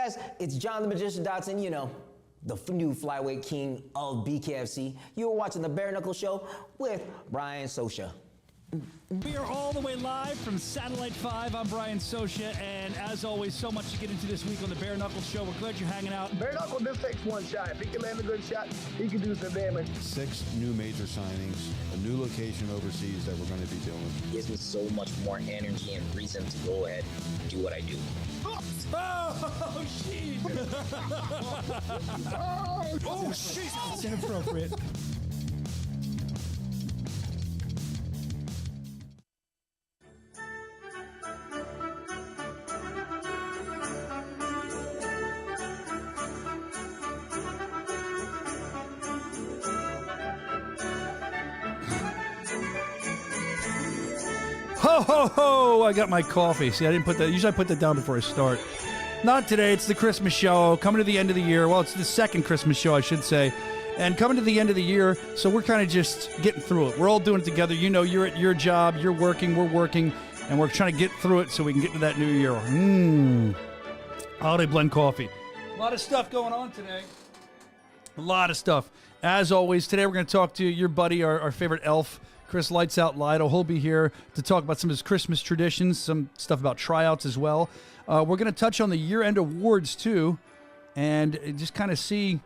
guys, it's John the Magician Dotson, you know, the new flyweight king of BKFC. You are watching the Bare Knuckle Show with Brian Soscia. We are all the way live from Satellite 5. I'm Brian Soscia, and as always, so much to get into this week on the Bare Knuckle Show. We're glad you're hanging out. Bare Knuckle just takes one shot. If he can land a good shot, he can do some damage. 6 new major signings, a new location overseas that we're going to be doing. It gives me so much more energy and reason to go ahead and do what I do. Oh, shit! Oh, shit! It's inappropriate. Ho, ho, ho! I got my coffee. See, I didn't put that. Usually I put that down before I start. Not today. It's the Christmas show. Coming to the end of the year. Well, it's the second Christmas show, I should say. And coming to the end of the year, so we're kind of just getting through it. We're all doing it together. You know, you're at your job. You're working. We're working. And we're trying to get through it so we can get to that new year. Holiday blend coffee. A lot of stuff going on today. A lot of stuff. As always, today we're going to talk to your buddy, our favorite elf, Chris Lights Out Lido. He'll be here to talk about some of his Christmas traditions, some stuff about tryouts as well. We're going to touch on the year-end awards, too, and just kind of see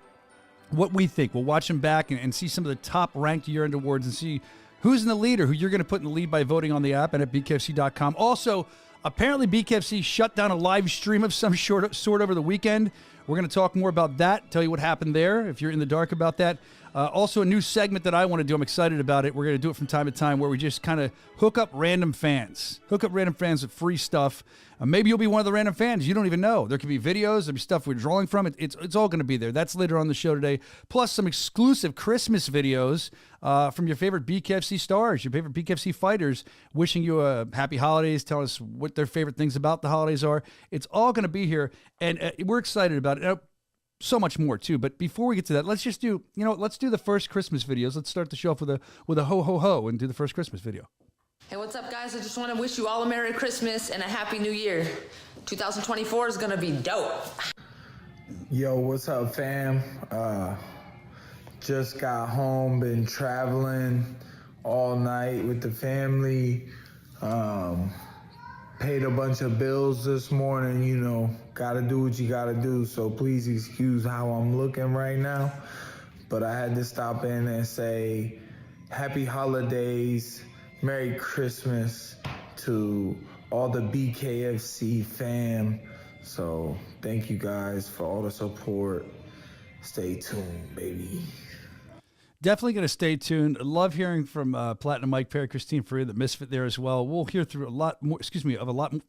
what we think. We'll watch them back and see some of the top-ranked year-end awards and see who's in the lead or who you're going to put in the lead by voting on the app and at BKFC.com. Also, apparently BKFC shut down a live stream of some sort over the weekend. We're going to talk more about that, tell you what happened there if you're in the dark about that. Also, a new segment that I want to do. I'm excited about it. We're going to do it from time to time where we just kind of hook up random fans. Hook up random fans with free stuff. Maybe you'll be one of the random fans. You don't even know. There could be videos. There'll be stuff we're drawing from. It's all going to be there. That's later on the show today. Plus some exclusive Christmas videos from your favorite BKFC stars, your favorite BKFC fighters, wishing you a happy holidays, telling us what their favorite things about the holidays are. It's all going to be here, and we're excited about it. So much more too, but before we get to that, let's just do, let's do the first Christmas videos. Let's start the show off with a ho ho ho and do the first Christmas video. Hey, what's up, guys? I just want to wish you all a Merry Christmas and a Happy New Year. 2024 is gonna be dope. Yo, what's up, fam? Just got home, been traveling all night with the family. Paid a bunch of bills this morning, gotta do what you gotta do, so please excuse how I'm looking right now. But I had to stop in and say happy holidays, Merry Christmas to all the BKFC fam. So thank you guys for all the support. Stay tuned, baby. Definitely going to stay tuned. Love hearing from Platinum Mike, Perry, Christine Faria, the Misfit there as well. We'll hear through a lot more,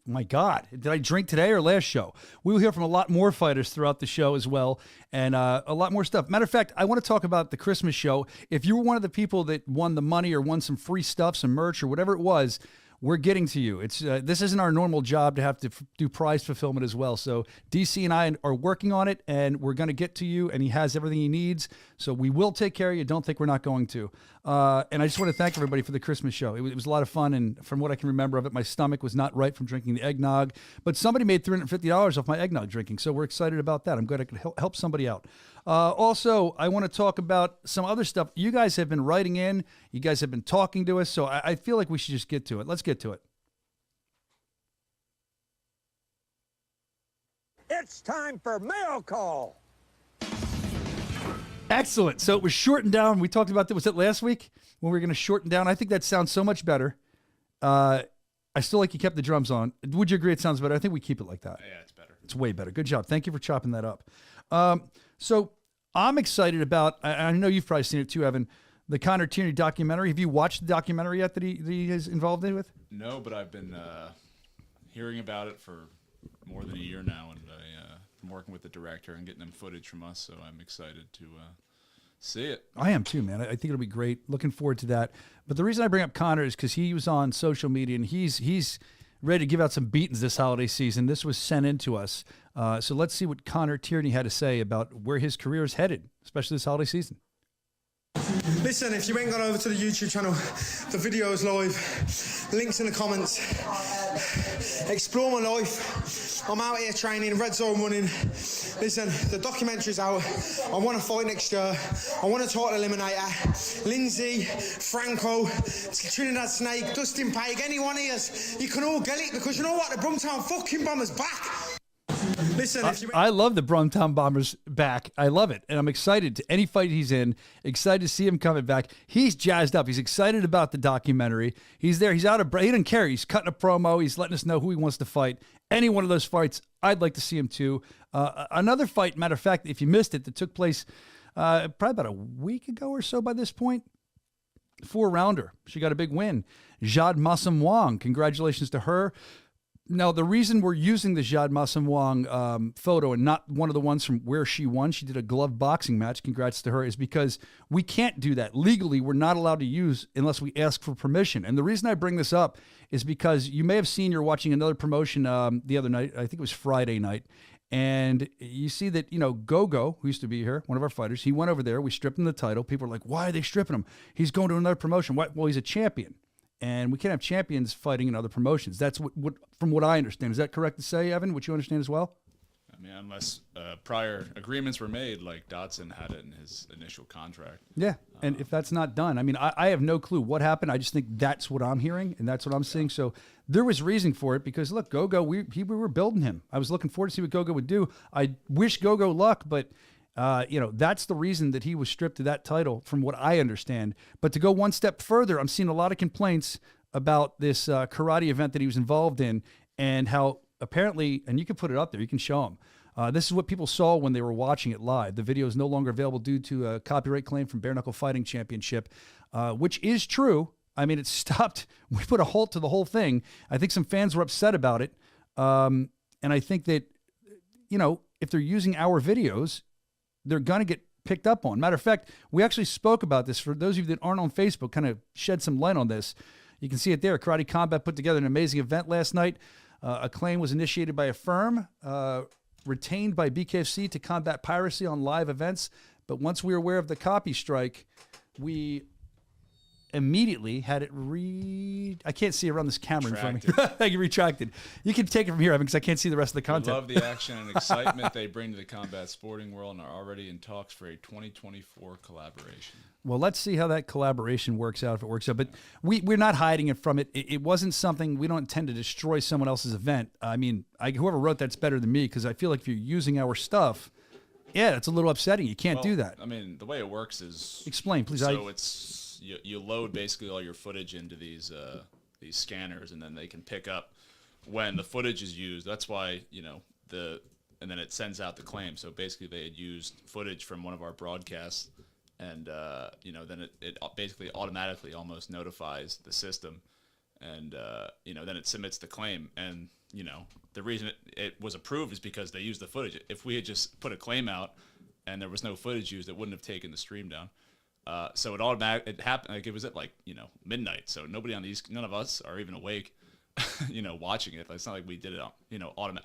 my God, did I drink today or last show? We will hear from a lot more fighters throughout the show as well, and a lot more stuff. Matter of fact, I want to talk about the Christmas show. If you were one of the people that won the money or won some free stuff, some merch or whatever it was, we're getting to you. It's this isn't our normal job to have to do prize fulfillment as well. So DC and I are working on it, and we're going to get to you, and he has everything he needs. So we will take care of you. Don't think we're not going to. And I just want to thank everybody for the Christmas show. It was a lot of fun, and from what I can remember of it, my stomach was not right from drinking the eggnog. But somebody made $350 off my eggnog drinking, so we're excited about that. I'm glad I could help somebody out. Also, I want to talk about some other stuff. You guys have been writing in. You guys have been talking to us, so I feel like we should just get to it. Let's get to it. It's time for mail call. Excellent. So it was shortened down. We talked about that. Was it last week when we were going to shorten down? I think that sounds so much better. I still like you kept the drums on. Would you agree it sounds better? I think we keep it like that. Yeah, it's better. It's way better. Good job. Thank you for chopping that up. So I'm excited about, I know you've probably seen it too, Evan, the Connor Tierney documentary. Have you watched the documentary yet that he is involved in with? No, but I've been hearing about it for more than a year now, and I'm working with the director and getting them footage from us, so I'm excited to see it. I am too, man. I think it'll be great. Looking forward to that. But the reason I bring up Connor is because he was on social media, and he's ready to give out some beatings this holiday season. This was sent in to us. So let's see what Connor Tierney had to say about where his career is headed, especially this holiday season. Listen, if you ain't gone over to the YouTube channel, the video is live. Links in the comments. explore my life. I'm out here training, red zone running. Listen, the documentary's out. I want to fight next year. I want to title eliminator. Lindsay, Franco, Trinidad Snake, Dustin Paig, anyone here, you can all get it because you know what? The Brumtown fucking Bombers back. Listen, I love the Brumtown Bombers back. I love it. And I'm excited to any fight he's in, excited to see him coming back. He's jazzed up. He's excited about the documentary. He's there. He's out of breath. He doesn't care. He's cutting a promo. He's letting us know who he wants to fight. Any one of those fights, I'd like to see him too. Another fight, matter of fact, if you missed it, that took place probably about a week ago or so by this point. 4-rounder. She got a big win. Jade Massam Wong. Congratulations to her. Now, the reason we're using the Jade Massam Wong photo and not one of the ones from where she won, she did a glove boxing match, congrats to her, is because we can't do that. Legally, we're not allowed to use unless we ask for permission. And the reason I bring this up is because you may have seen, you're watching another promotion the other night, I think it was Friday night, and you see that, Gogo, who used to be here, one of our fighters, he went over there, we stripped him the title. People are like, why are they stripping him? He's going to another promotion. Why? Well, he's a champion. And we can't have champions fighting in other promotions. That's what from what I understand. Is that correct to say, Evan? What you understand as well? I mean, unless prior agreements were made, like Dotson had it in his initial contract. Yeah, and if that's not done, I mean, I have no clue what happened. I just think that's what I'm hearing, and that's what I'm seeing. So there was reason for it because, look, Gogo, we were building him. I was looking forward to see what Gogo would do. I wish Gogo luck, but that's the reason that he was stripped of that title from what I understand. But to go one step further, I'm seeing a lot of complaints about this karate event that he was involved in and how apparently, and you can put it up there, you can show them. This is what people saw when they were watching it live. The video is no longer available due to a copyright claim from Bare Knuckle Fighting Championship, which is true. I mean, it stopped. We put a halt to the whole thing. I think some fans were upset about it. And I think that, if they're using our videos, they're going to get picked up on. Matter of fact, we actually spoke about this. For those of you that aren't on Facebook, kind of shed some light on this. You can see it there. Karate Combat put together an amazing event last night. A claim was initiated by a firm retained by BKFC to combat piracy on live events. But once we were aware of the copy strike, we immediately had it I can't see around this camera in front of me. Thank you, retracted. You can take it from here, Evan, because I can't see the rest of the content. I love the action and excitement they bring to the combat sporting world and are already in talks for a 2024 collaboration. Well, let's see how that collaboration works out, if it works out. But we're not hiding it from it. It wasn't something, we don't intend to destroy someone else's event. I mean, whoever wrote that's better than me, because I feel like if you're using our stuff, yeah, it's a little upsetting. You can't do that. I mean, the way it works is... Explain, please. So it's... You load basically all your footage into these scanners, and then they can pick up when the footage is used. That's why, and then it sends out the claim. So basically they had used footage from one of our broadcasts, and, then it basically automatically almost notifies the system, and, then it submits the claim. And, the reason it was approved is because they used the footage. If we had just put a claim out and there was no footage used, it wouldn't have taken the stream down. So it happened, like it was at midnight. So none of us are even awake, watching it. It's not like we did it,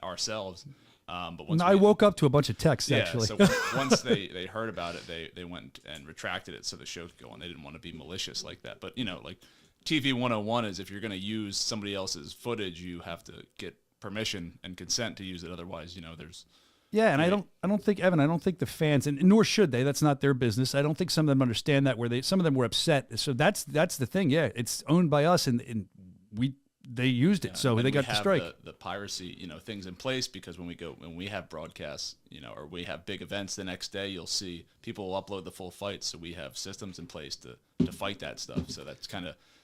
ourselves. But once I woke up to a bunch of texts, actually. So once they heard about it, they went and retracted it so the show could go on. They didn't want to be malicious like that. But, TV 101 is if you're going to use somebody else's footage, you have to get permission and consent to use it. Otherwise, there's... Yeah, and I don't think, Evan, I don't think the fans, and nor should they, that's not their business. I don't think some of them understand that, some of them were upset. So that's the thing. Yeah, it's owned by us, and they used it, so they got the strike. The piracy, things in place, because when we have broadcasts, or we have big events the next day, you'll see people will upload the full fight. So we have systems in place to fight that stuff. So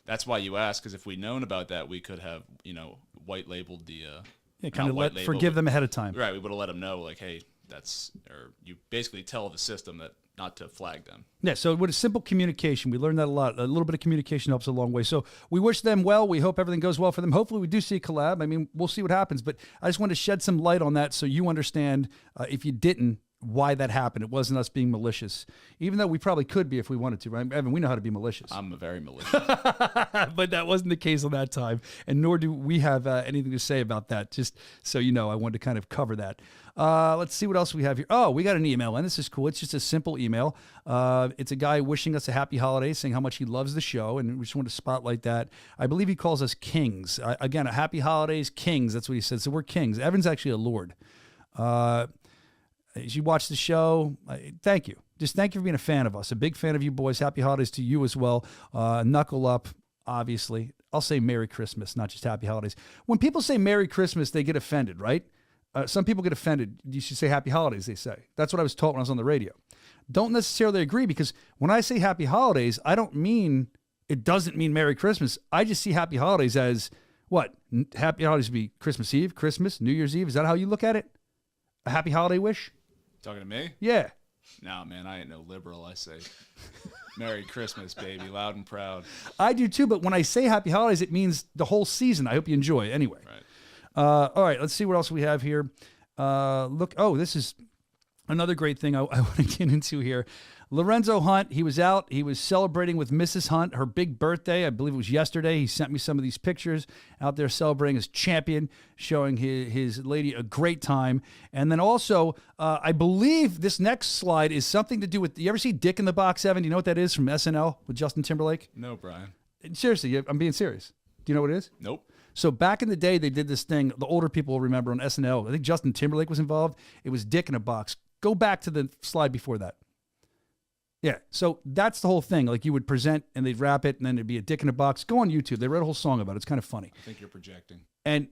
that's why you ask, because if we'd known about that, we could have, white labeled the... forgive them ahead of time. Right, we would have let them know, hey, or you basically tell the system that not to flag them. Yeah, so with a simple communication, we learned that a lot. A little bit of communication helps a long way. So we wish them well. We hope everything goes well for them. Hopefully we do see a collab. I mean, we'll see what happens. But I just want to shed some light on that so you understand, if you didn't, why that happened. It wasn't us being malicious, even though we probably could be if we wanted to, right? Evan, we know how to be malicious. I'm very malicious. But that wasn't the case on that time, and nor do we have anything to say about that. Just so you know, I wanted to kind of cover that. Let's see what else we have here. Oh, we got an email, and this is cool. It's just a simple email. It's a guy wishing us a happy holiday, saying how much he loves the show, and we just want to spotlight that. I believe he calls us kings. Again, a happy holidays, kings. That's what he said. So we're kings. Evan's actually a lord. As you watch the show, thank you. Just thank you for being a fan of us. A big fan of you boys. Happy holidays to you as well. Knuckle up, obviously. I'll say Merry Christmas, not just Happy Holidays. When people say Merry Christmas, they get offended, right? Some people get offended. You should say Happy Holidays, they say. That's what I was taught when I was on the radio. Don't necessarily agree, because when I say Happy Holidays, I don't mean, it doesn't mean Merry Christmas. I just see Happy Holidays as, what? Happy Holidays would be Christmas Eve, Christmas, New Year's Eve. Is that how you look at it? A happy holiday wish? Talking to me? Yeah. Nah, man, I ain't no liberal. I say Merry Christmas, baby, loud and proud. I do too, but when I say Happy Holidays, it means the whole season. I hope you enjoy. Anyway. Right. All right, let's see what else we have here. Look, this is another great thing I want to get into here. Lorenzo Hunt, he was out. He was celebrating with Mrs. Hunt, her big birthday. I believe it was yesterday. He sent me some of these pictures out there celebrating as champion, showing his lady a great time. And then also, I believe this next slide is something to do with, you ever see Dick in the Box, Evan? Do you know what that is from SNL with Justin Timberlake? No, Brian. Seriously, I'm being serious. Do you know what it is? Nope. So back in the day, they did this thing, the older people will remember, on SNL. I think Justin Timberlake was involved. It was Dick in a Box. Go back to the slide before that. Yeah, so that's the whole thing. Like, you would present and they'd wrap it, and then it'd be a Dick in a Box. Go on YouTube. They wrote a whole song about it. It's kind of funny. I think you're projecting. And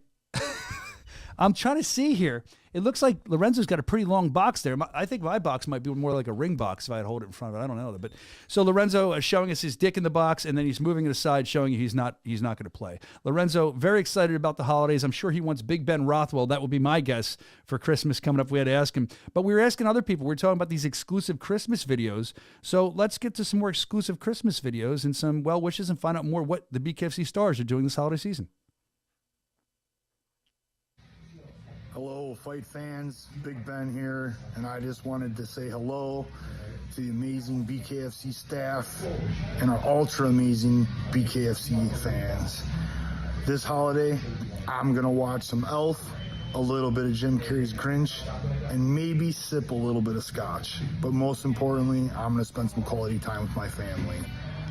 I'm trying to see here. It looks like Lorenzo's got a pretty long box there. I think my box might be more like a ring box if I'd hold it in front of it. I don't know. But so Lorenzo is showing us his dick in the box, and then he's moving it aside, showing you he's not going to play. Lorenzo, very excited about the holidays. I'm sure he wants Big Ben Rothwell. That will be my guess for Christmas coming up. We had to ask him. But we were asking other people. We were talking about these exclusive Christmas videos. So let's get to some more exclusive Christmas videos and some well wishes and find out more what the BKFC stars are doing this holiday season. Hello, fight fans. Big Ben here, and I just wanted to say hello to the amazing BKFC staff and our ultra amazing BKFC fans. This holiday, I'm gonna watch some Elf, a little bit of Jim Carrey's Grinch, and maybe sip a little bit of scotch. But most importantly, I'm gonna spend some quality time with my family.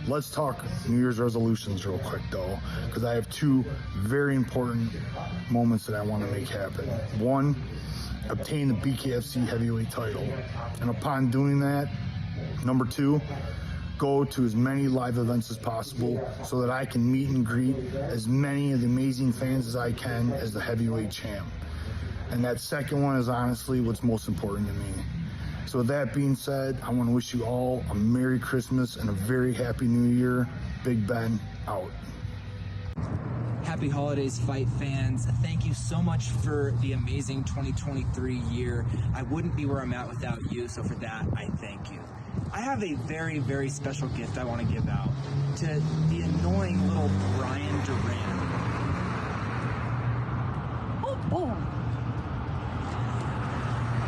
Let's talk New Year's resolutions real quick, though, because I have two very important moments that I want to make happen. One, obtain the BKFC heavyweight title. And upon doing that, number two, go to as many live events as possible so that I can meet and greet as many of the amazing fans as I can as the heavyweight champ. And that second one is honestly what's most important to me. So with that being said, I want to wish you all a Merry Christmas and a very Happy New Year. Big Ben, out. Happy holidays, fight fans. Thank you so much for the amazing 2023 year. I wouldn't be where I'm at without you, so for that, I thank you. I have a very, very special gift I want to give out to the annoying little Brian Duran.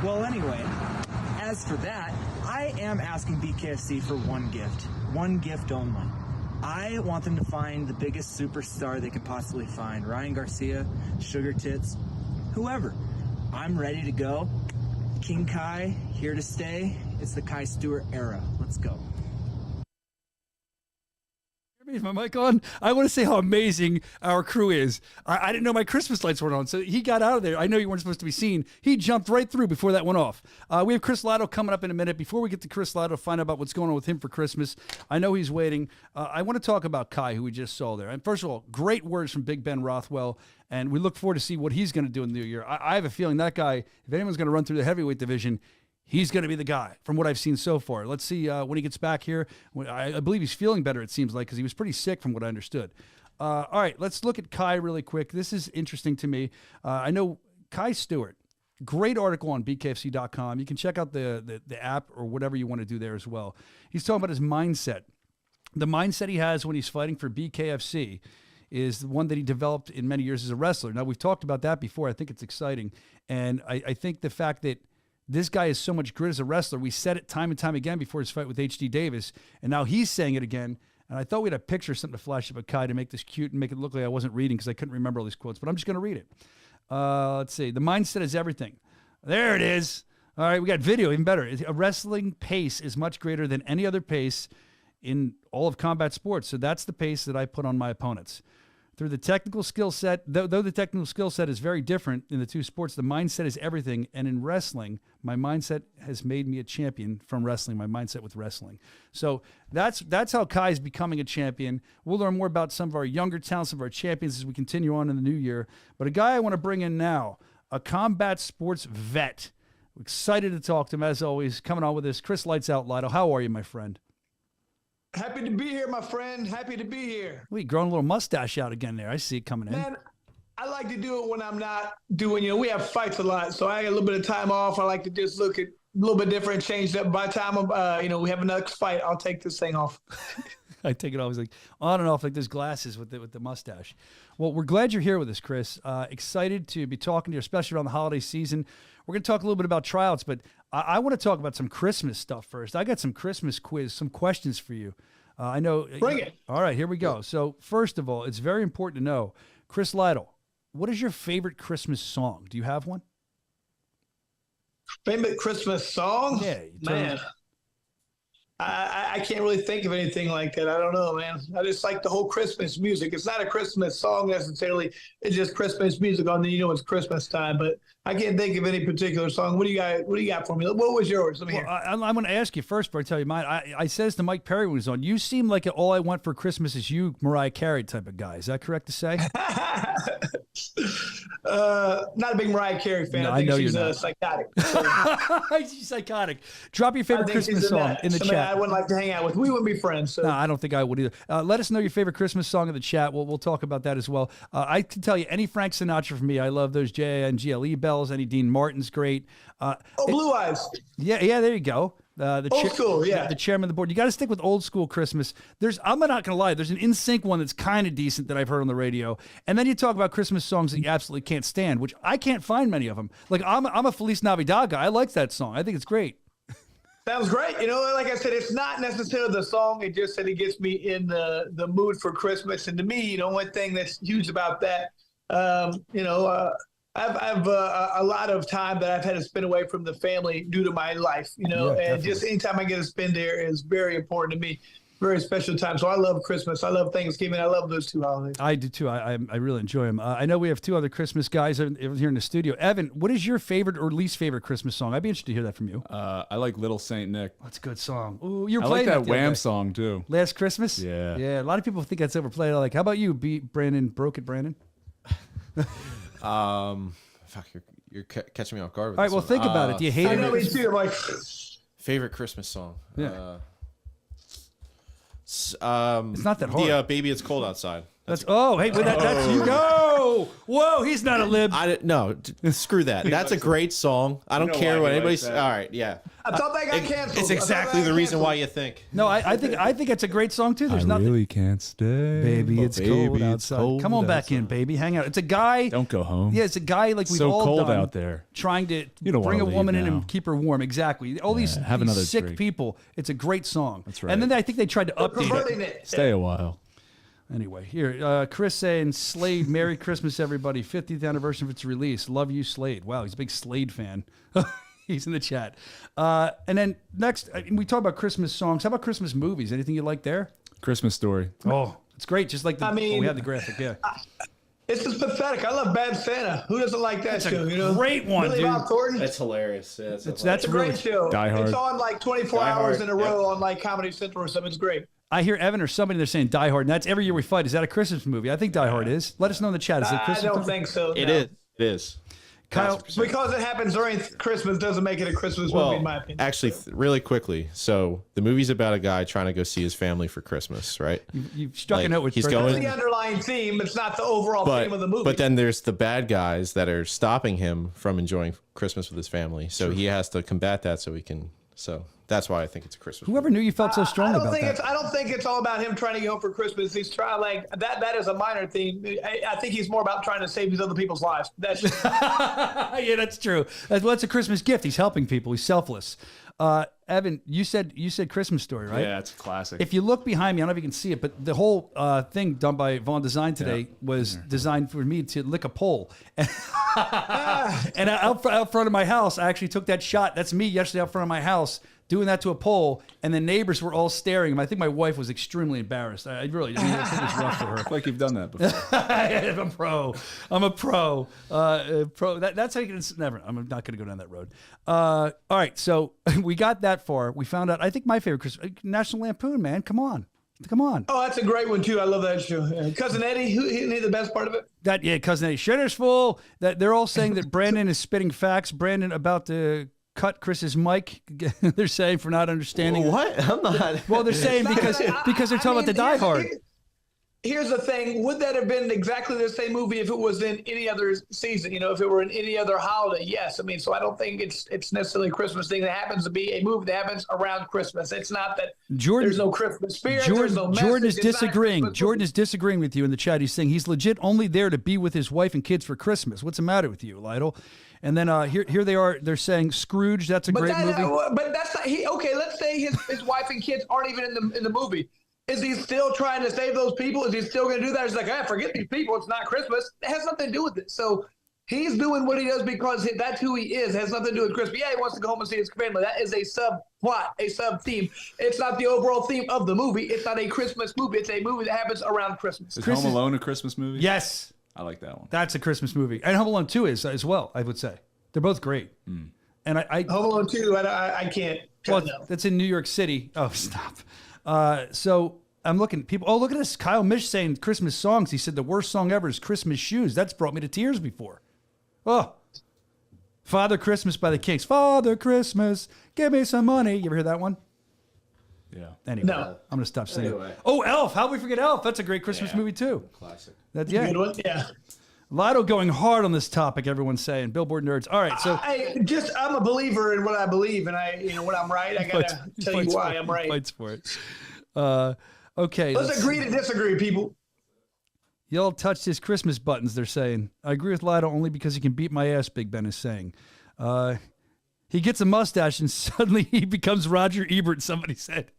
Well, anyway, as for that, I am asking BKFC for one gift only. I want them to find the biggest superstar they could possibly find. Ryan Garcia, Sugar Tits, whoever. I'm ready to go. King Kai, here to stay. It's the Kai Stewart era. Let's go. Is my mic on? I want to say how amazing our crew is. I didn't know my Christmas lights weren't on, so he got out of there. I know you weren't supposed to be seen. He jumped right through before that went off. We have Chris Lotto coming up in a minute. Before we get to Chris Lotto, find out about what's going on with him for Christmas. I know he's waiting. I want to talk about Kai, who we just saw there. And first of all, great words from Big Ben Rothwell, and we look forward to see what he's going to do in the new year. I have a feeling that guy, if anyone's going to run through the heavyweight division, he's going to be the guy from what I've seen so far. Let's see when he gets back here. I believe he's feeling better, it seems like, because he was pretty sick from what I understood. All right, let's look at Kai really quick. This is interesting to me. I know Kai Stewart, great article on BKFC.com. You can check out the app or whatever you want to do there as well. He's talking about his mindset. The mindset he has when he's fighting for BKFC is the one that he developed in many years as a wrestler. Now, we've talked about that before. I think it's exciting. And I think the fact that This guy has so much grit as a wrestler. We said it time and time again before his fight with H.D. Davis, and now he's saying it again. And I thought we had a picture, something to flash up at Kai to make this cute and make it look like I wasn't reading because I couldn't remember all these quotes, but I'm just going to read it. Let's see. The mindset is everything. There it is. All right, we got video, even better. A wrestling pace is much greater than any other pace in all of combat sports. So that's the pace that I put on my opponents. Through the technical skill set, though the technical skill set is very different in the two sports, the mindset is everything. And in wrestling, my mindset has made me a champion from wrestling, my mindset with wrestling. So that's how Kai's becoming a champion. We'll learn more about some of our younger talents, some of our champions as we continue on in the new year. But a guy I want to bring in now, a combat sports vet. We're excited to talk to him, as always. Coming on with us, Chris Lights Out Lido. How are you, my friend? Happy to be here, my friend. Happy to be here. We growing a little mustache out again there. I see it coming in. Man, I like to do it when I'm not doing, we have fights a lot, so I get a little bit of time off. I like to just look at a little bit different, change up. By the time we have another fight, I'll take this thing off. I take it off. It's like on and off like those glasses with the mustache. Well, we're glad you're here with us, Chris. Excited to be talking to you, especially around the holiday season. We're going to talk a little bit about tryouts, but I want to talk about some Christmas stuff first. I got some Christmas quiz, some questions for you. I know. Bring it. All right, here we go. So first of all, it's very important to know, Chris Lido, what is your favorite Christmas song? Do you have one? Favorite Christmas song? Yeah. Man. I can't really think of anything like that. I don't know, man. I just like the whole Christmas music. It's not a Christmas song necessarily. It's just Christmas music on it's Christmas time. But I can't think of any particular song. What do you got for me? What was yours? Let me hear. I'm going to ask you first before I tell you mine. I said this to Mike Perry when he was on. You seem like all I want for Christmas is you, Mariah Carey type of guy. Is that correct to say? Not a big Mariah Carey fan. No, I think she's psychotic. psychotic. She's psychotic. Drop your favorite Christmas song in the chat. I wouldn't like to hang out with. We wouldn't be friends. So. No, I don't think I would either. Let us know your favorite Christmas song in the chat. We'll talk about that as well. I can tell you any Frank Sinatra for me. I love those J-I-N-G-L-E bells. Any Dean Martin's great. Blue Eyes. Yeah, there you go. Old school, yeah. The chairman of the board. You got to stick with old school Christmas. I'm not going to lie. There's an NSYNC one that's kind of decent that I've heard on the radio. And then you talk about Christmas songs that you absolutely can't stand, which I can't find many of them. Like I'm a Feliz Navidad guy. I like that song. I think it's great. Sounds great. Like I said, it's not necessarily the song. It just said it gets me in the mood for Christmas. And to me, one thing that's huge about that, I've a lot of time that I've had to spend away from the family due to my life, and definitely. just anytime I get to spend there is very important to me. Very special time. So I love Christmas. I love Thanksgiving. I love those two holidays. I do too. I really enjoy them. I know we have two other Christmas guys here in the studio. Evan, what is your favorite or least favorite Christmas song? I'd be interested to hear that from you. I like Little Saint Nick. That's a good song. Ooh, you're I playing like that the other Wham day. song too. Last Christmas? Yeah. Yeah, a lot of people think that's overplayed. Like, how about you, Brandon? Broke it, Brandon? Fuck, you're catching me off guard with All right, this well, one. think about it. Do you hate I know me it? too. I'm like, Favorite Christmas song? Yeah. It's not that hard. The Baby It's Cold Outside. That's you go. Whoa, he's not a lib. No, screw that. That's a great song. I don't care what anybody's. All right, yeah. I thought that got canceled. It's exactly the reason why you think. No, I think it's a great song too. There's nothing. Really can't stay. Baby, it's cold outside. Come on back in, baby. Hang out. It's a guy. Don't go home. Yeah, it's a guy like we've so all cold done, out there. trying to You don't bring a wanna woman leave in now. and keep her warm. Exactly. All these have another sick drink. people. It's a great song. That's right. And then I think they tried to update perverting it. it. Stay a while. Anyway, here, Chris saying, Slade, Merry Christmas, everybody. 50th anniversary of its release. Love you, Slade. Wow, he's a big Slade fan. He's in the chat. And then next, we talk about Christmas songs. How about Christmas movies? Anything you like there? Christmas Story. Oh, it's great. Just like we had the graphic, yeah. It's just pathetic. I love Bad Santa. Who doesn't like that show? Great one, Billy dude. Bob Thornton. That's hilarious. Yeah, That's It's a great really. show. Die Hard. It's on like 24 Die hours Hard, in a row on like Comedy Central or something. It's great. I hear Evan or somebody there saying Die Hard, and that's every year we fight. Is that a Christmas movie? I think Die Hard is. Let us know in the chat. Is it a I Christmas don't movie? think so. It no. is. It is. Kyle, 100%. Because it happens during Christmas doesn't make it a Christmas movie, in my opinion. Actually, really quickly. So the movie's about a guy trying to go see his family for Christmas, right? you've struck a note with he's Fred. That's going, the underlying theme. It's not the overall theme of the movie. but then there's the bad guys that are stopping him from enjoying Christmas with his family. So he has to combat that so he can So that's why I think it's a Christmas Whoever knew you felt so strongly about that? I don't think it's all about him trying to get home for Christmas. He's trying that is a minor theme. I think he's more about trying to save these other people's lives. That's yeah, that's true. That's a Christmas gift. He's helping people. He's selfless. Evan, you said Christmas Story, right? Yeah, it's a classic. If you look behind me, I don't know if you can see it, but the whole thing done by Vaughn Design today was designed for me to lick a pole. And out front of my house, I actually took that shot. That's me yesterday out front of my house doing that to a pole, and the neighbors were all staring. I think my wife was extremely embarrassed. I think it was rough for her. Like you've done that before. I'm a pro. I'm a pro. That's how you can. Never. I'm not going to go down that road. All right. So we got that far. We found out. I think my favorite Christmas, National Lampoon. Man, come on. Oh, that's a great one too. I love that show. Cousin Eddie, isn't he the best part of it? Cousin Eddie. Shitter's full. That they're all saying that Brandon is spitting facts. Brandon about to cut Chris's mic. They're saying for not understanding. What? I'm not. Well, they're saying because they're talking about the Die Hard. Here's the thing. Would that have been exactly the same movie if it was in any other season? If it were in any other holiday? Yes. I mean, so I don't think it's necessarily a Christmas thing. That happens to be a movie that happens around Christmas. It's not that there's no Christmas spirit. There's no message. Jordan is disagreeing. Jordan is disagreeing with you in the chat. He's saying he's legit only there to be with his wife and kids for Christmas. What's the matter with you, Lytle? And then here they are. They're saying Scrooge. That's a great movie. But that's not okay. Let's say his wife and kids aren't even in the movie. Is he still trying to save those people? Is he still going to do that? He's like, forget these people. It's not Christmas. It has nothing to do with it. So he's doing what he does because that's who he is. It has nothing to do with Christmas. Yeah, he wants to go home and see his family. That is a subplot, a sub-theme. It's not the overall theme of the movie. It's not a Christmas movie. It's a movie that happens around Christmas. Is Home Alone a Christmas movie? Yes. I like that one. That's a Christmas movie. And Home Alone 2 is as well, I would say. They're both great. And I Home Alone 2, I can't. Well, that's in New York City. Oh, stop. So I'm looking. People. Oh, look at this. Kyle Mish saying Christmas songs. He said the worst song ever is Christmas Shoes. That's brought me to tears before. Oh, Father Christmas by the Kinks. Father Christmas, give me some money. You ever hear that one? Yeah. Anyway, No. I'm gonna stop saying it. Oh, Elf. How did we forget Elf? That's a great Christmas movie too. Classic. That's Good one. Yeah. Lotto going hard on this topic. Everyone's saying Billboard nerds. All right, so I'm a believer in what I believe, and when I'm right, I gotta tell you why I'm right. Fights for it. Okay. Let's agree to disagree, people. Y'all touched his Christmas buttons, they're saying. I agree with Lotto only because he can beat my ass, Big Ben is saying. He gets a mustache and suddenly he becomes Roger Ebert, somebody said.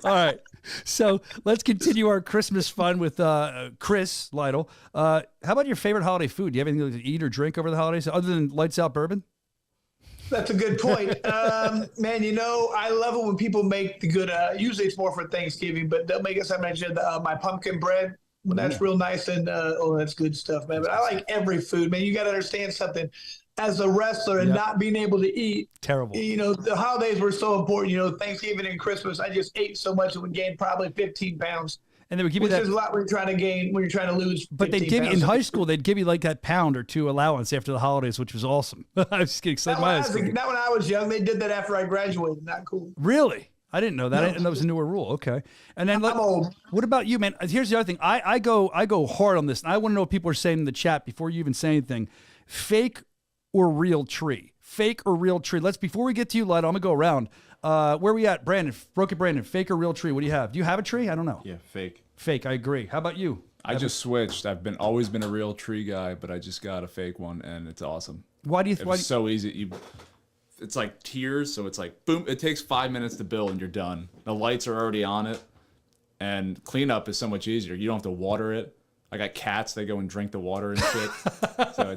All right. So let's continue our Christmas fun with Chris Lytle. How about your favorite holiday food? Do you have anything to eat or drink over the holidays other than lights out bourbon? That's a good point. Man, I love it when people make the good, usually it's more for Thanksgiving, but they'll make us, I mentioned my pumpkin bread. Well, that's real nice. And, that's good stuff, man. But I like every food, man. You got to understand something. As a wrestler and not being able to eat. Terrible. The holidays were so important. Thanksgiving and Christmas, I just ate so much it would gain probably 15 pounds. And they would give you that. Which is a lot when you're trying to gain, when you're trying to lose. But they'd give you, in high school, they'd give you like that pound or two allowance after the holidays, which was awesome. I was just getting excited. Not when I was young. They did that after I graduated. Not cool. Really? I didn't know that. No. I didn't know that was a newer rule. Okay. And then I'm old. What about you, man? Here's the other thing. I go hard on this. And I want to know what people are saying in the chat before you even say anything. Fake or real tree? Fake or real tree? Before we get to you, Lytle, I'm going to go around. Where are we at? Brandon, fake or real tree? What do you have? Do you have a tree? I don't know. Yeah, fake. Fake, I agree. How about you? I just switched. I've always been a real tree guy, but I just got a fake one, and it's awesome. Why do you? It's so easy. It's like tiers, so it's like boom. It takes 5 minutes to build, and you're done. The lights are already on it, and cleanup is so much easier. You don't have to water it. I got cats; they go and drink the water and shit. So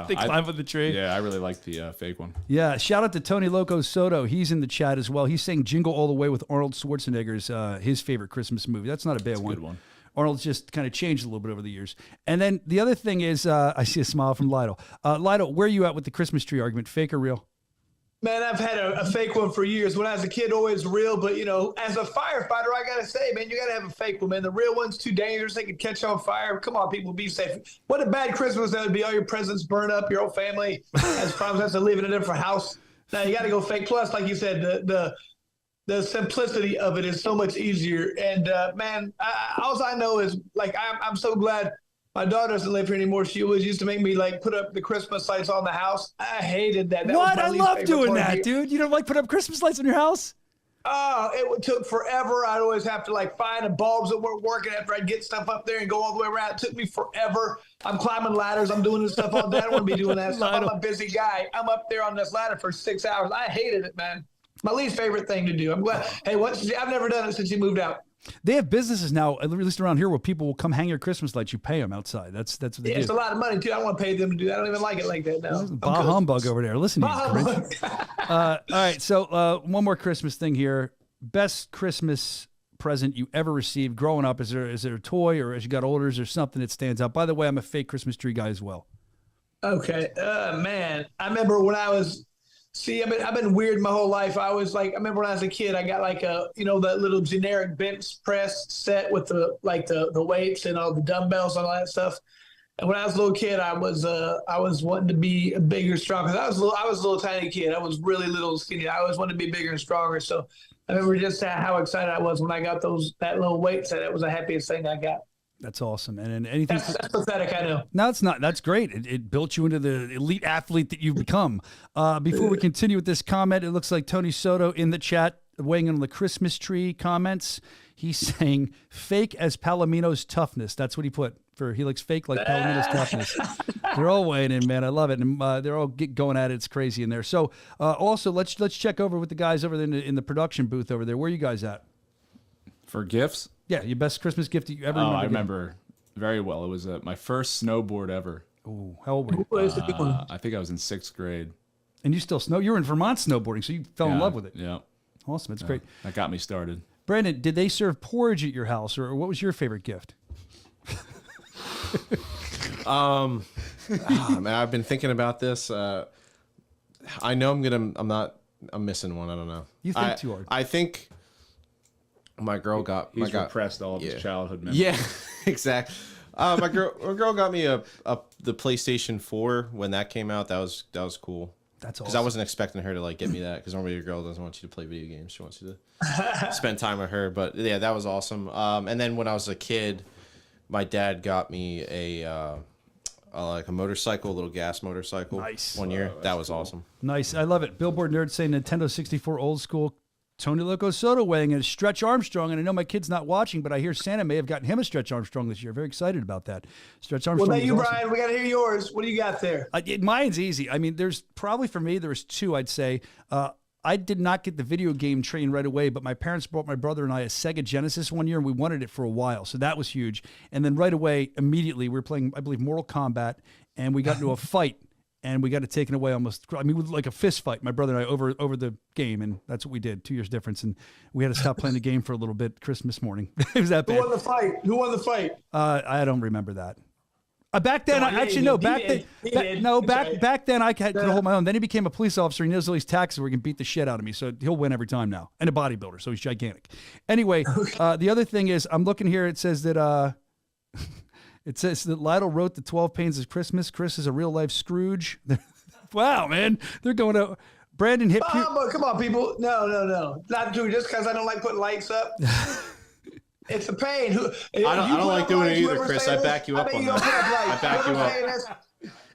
they climb up the tree. Yeah, I really like the fake one. Yeah, shout out to Tony Loco Soto. He's in the chat as well. He's saying "Jingle All the Way" with Arnold Schwarzenegger's his favorite Christmas movie. That's not a bad one. Good one. Arnold's just kind of changed a little bit over the years. And then the other thing is, I see a smile from Lytle. Lytle, where are you at with the Christmas tree argument? Fake or real? Man, I've had a fake one for years. When I was a kid, always real. But, as a firefighter, I got to say, man, you got to have a fake one, man. The real one's too dangerous. They could catch on fire. Come on, people, be safe. What a bad Christmas that would be. All your presents burn up. Your whole family has problems, has to live in a different house. Now, you got to go fake. Plus, like you said, the simplicity of it is so much easier. And, man, all I know is, like, I'm so glad My daughter doesn't live here anymore. She always used to make me like put up the Christmas lights on the house. I hated that. What? I love doing that, dude. You don't like put up Christmas lights on your house? Oh, it took forever. I'd always have to like find the bulbs that weren't working after I'd get stuff up there and go all the way around. It took me forever. I'm climbing ladders. I'm doing this stuff all day. I don't want to be doing that stuff. I'm a busy guy. I'm up there on this ladder for 6 hours. I hated it, man. My least favorite thing to do. I'm glad. Hey, I've never done it since you moved out. They have businesses now, at least around here, where people will come hang your Christmas lights. You pay them outside. That's what they do. It's a lot of money too. I don't want to pay them to do that. I don't even like it like that now. Bah humbug over there. Listen to you, Grinch. All right, so one more Christmas thing here. Best Christmas present you ever received growing up? Is there a toy, or as you got older, is there something that stands out? By the way, I'm a fake Christmas tree guy as well. Okay, man. I remember when I was. See, I've been weird my whole life. I remember when I was a kid, I got like that little generic bench press set with the weights and all the dumbbells and all that stuff. And when I was a little kid, I was wanting to be bigger, stronger. I was a little tiny kid. I was really little and skinny. I always wanted to be bigger and stronger. So I remember just how excited I was when I got that little weight set. It was the happiest thing I got. That's awesome. And anything that's pathetic, I know. No, it's not. That's great. It built you into the elite athlete that you've become. Before we continue with this comment, it looks like Tony Soto in the chat weighing in on the Christmas tree comments. He's saying fake as Palomino's toughness. That's what he put for. He looks fake like Palomino's toughness. They're all weighing in, man. I love it. And they're all going at it. It's crazy in there. So also let's check over with the guys over there in the production booth over there. Where are you guys at? For gifts? Yeah, your best Christmas gift that you ever remember. I remember very well. It was my first snowboard ever. Oh, how old were you? I think I was in 6th grade. And you still you were in Vermont snowboarding, so you fell in love with it. Yeah. Awesome. It's great. That got me started. Brandon, did they serve porridge at your house, or what was your favorite gift? Man, I've been thinking about this. I know I'm missing one. I don't know. You think too hard. I think my girl He's repressed all of his childhood memories. Yeah, exactly. My girl got me the PlayStation 4 when that came out. That was cool. That's awesome. Because I wasn't expecting her to get me that. Because normally your girl doesn't want you to play video games. She wants you to spend time with her. But yeah, that was awesome. And then when I was a kid, my dad got me a motorcycle, a little gas motorcycle. Nice. One year. That was awesome. Nice. I love it. Billboard Nerd saying Nintendo 64 old school. Tony Loco Soto weighing in. Stretch Armstrong, and I know my kid's not watching, but I hear Santa may have gotten him a Stretch Armstrong this year. Very excited about that. Stretch Armstrong. Well, thank you, awesome. Brian. We got to hear yours. What do you got there? Mine's easy. I mean, there's probably for me, there was two, I'd say. I did not get the video game train right away, but my parents brought my brother and I a Sega Genesis one year, and we wanted it for a while. So that was huge. And then right away, immediately, we were playing, I believe, Mortal Kombat, and we got into a fight. And we got it taken away with like a fist fight, my brother and I, over the game. And that's what we did, 2 years difference. And we had to stop playing the game for a little bit Christmas morning. It was that bad. Who won the fight? I don't remember that. Back then, back then I could hold my own. Then he became a police officer. He knows all these taxes where he can beat the shit out of me. So he'll win every time now. And a bodybuilder, so he's gigantic. Anyway, the other thing is, I'm looking here. It says that... It says that Lytle wrote the 12 Pains of Christmas. Chris is a real-life Scrooge. Wow, man. They're going to... Brandon hit... Come on, people. No. Not true. Just because I don't like putting lights up. It's a pain. I don't like doing it either, Chris. I back you up on that. I back you up.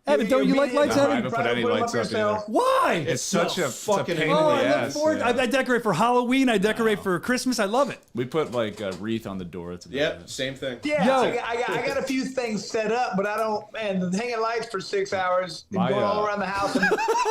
Evan, don't you like lights, No, Evan? I haven't put any lights up either. Why? It's such a fucking pain in the ass. Yeah. I decorate for Halloween. I decorate for Christmas. I love it. We put like a wreath on the door. Yep, same thing. Yeah, I got a few things set up, but I don't. Man, the hanging lights for 6 hours, going all around the house, and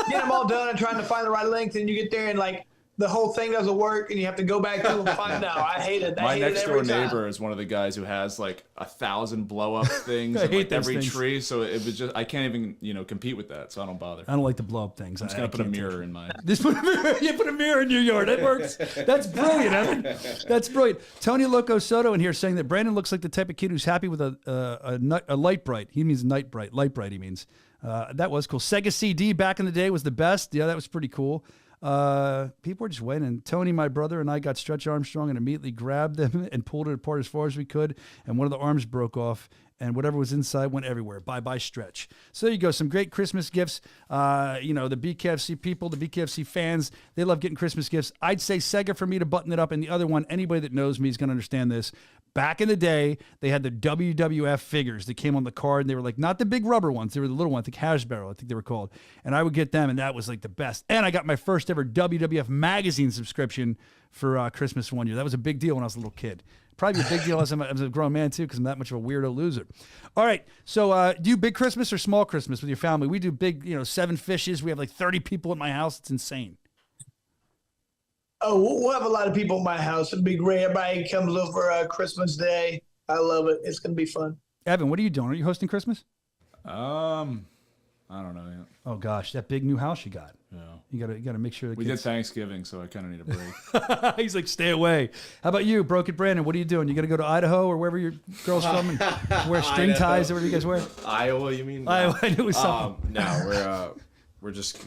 get them all done, and trying to find the right length, and you get there and like the whole thing doesn't work, and you have to go back to and find out. I hate it. My next door neighbor is one of the guys who has like 1,000 blow up things in like every tree. So it was just I can't even compete with that. So I don't bother. I don't like to blow up things. I'm just gonna put a mirror in mine. Just put a mirror. You put a mirror in your yard. That works. That's brilliant, Evan. That's brilliant. Tony Loco Soto in here saying that Brandon looks like the type of kid who's happy with a light bright. He means night bright. Light bright. He means that was cool. Sega CD back in the day was the best. Yeah, that was pretty cool. People were just waiting. Tony, my brother, and I got Stretch Armstrong and immediately grabbed them and pulled it apart as far as we could. And one of the arms broke off, and whatever was inside went everywhere. Bye-bye, Stretch. So there you go. Some great Christmas gifts. The BKFC people, the BKFC fans, they love getting Christmas gifts. I'd say Sega for me to button it up. And the other one, anybody that knows me is going to understand this. Back in the day, they had the WWF figures that came on the card, and they were like not the big rubber ones. They were the little ones, the Cash Barrel, I think they were called. And I would get them, and that was like the best. And I got my first ever WWF magazine subscription for Christmas one year. That was a big deal when I was a little kid. Probably a big deal as a grown man, too, because I'm that much of a weirdo loser. All right, so do you big Christmas or small Christmas with your family? We do big, 7 fishes. We have like 30 people at my house. It's insane. Oh, we'll have a lot of people in my house. It'll be great. Everybody comes over Christmas Day. I love it. It's going to be fun. Evan, what are you doing? Are you hosting Christmas? I don't know yet. Oh gosh, that big new house you got. Yeah. You gotta make sure We did Thanksgiving, so I kind of need a break. He's like, stay away. How about you, Broken Brandon? What are you doing? You got to go to Idaho or wherever your girl's from and wear string ties or whatever you guys wear? Iowa, you mean? Iowa, I knew it was something. No, we're just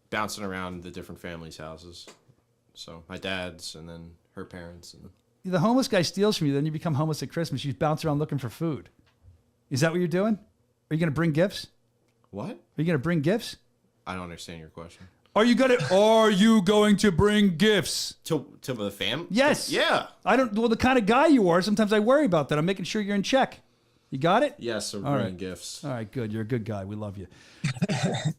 bouncing around the different families' houses. So my dad's and then her parents. And the homeless guy steals from you, then you become homeless at Christmas. You bounce around looking for food. Is that what you're doing? Are you going to bring gifts? What? Are you going to bring gifts? I don't understand your question. Are you going to bring gifts to the fam? Yes. Yeah. Well, the kind of guy you are, sometimes I worry about that. I'm making sure you're in check. You got it? Yes, so All bringing right. gifts. All right, good. You're a good guy. We love you.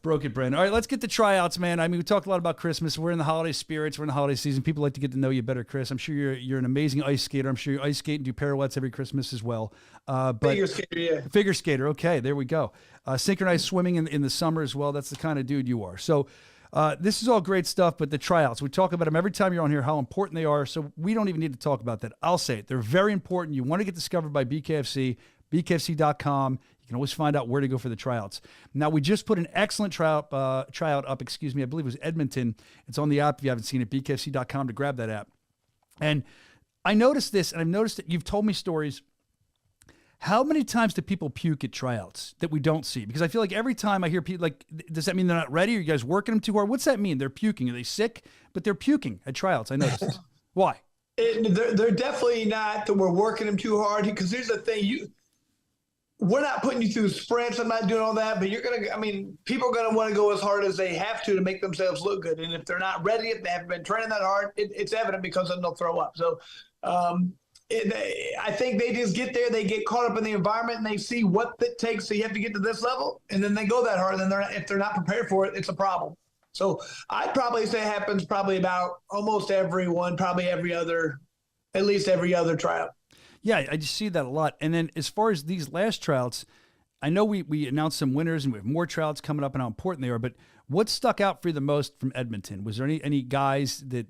Broken Brandon. All right, let's get to tryouts, man. I mean, we talked a lot about Christmas. We're in the holiday spirits. We're in the holiday season. People like to get to know you better, Chris. I'm sure you're an amazing ice skater. I'm sure you ice skate and do pirouettes every Christmas as well. But Figure skater, yeah. Figure skater. Okay, there we go. Synchronized swimming in the summer as well. That's the kind of dude you are. So this is all great stuff, but the tryouts, we talk about them every time you're on here, how important they are. So we don't even need to talk about that. I'll say it. They're very important. You want to get discovered by BKFC. BKFC.com. You can always find out where to go for the tryouts. Now, we just put an excellent tryout up, I believe it was Edmonton. It's on the app if you haven't seen it, BKFC.com to grab that app. And I noticed this, and I've noticed that you've told me stories. How many times do people puke at tryouts that we don't see? Because I feel like every time I hear people, like, does that mean they're not ready? Are you guys working them too hard? What's that mean? They're puking. Are they sick? But they're puking at tryouts. I noticed. Why? They're definitely not that we're working them too hard. Because here's the thing, we're not putting you through sprints. I'm not doing all that, but people are going to want to go as hard as they have to make themselves look good. And if they're not ready, if they haven't been training that hard, it's evident because then they'll throw up. So I think they just get there, they get caught up in the environment, and they see what it takes. So you have to get to this level, and then they go that hard. And then if they're not prepared for it, it's a problem. So I'd probably say it happens probably about almost everyone, probably at least every other tryout. Yeah, I just see that a lot. And then as far as these last tryouts, I know we announced some winners and we have more tryouts coming up and how important they are, but what stuck out for you the most from Edmonton? Was there any guys that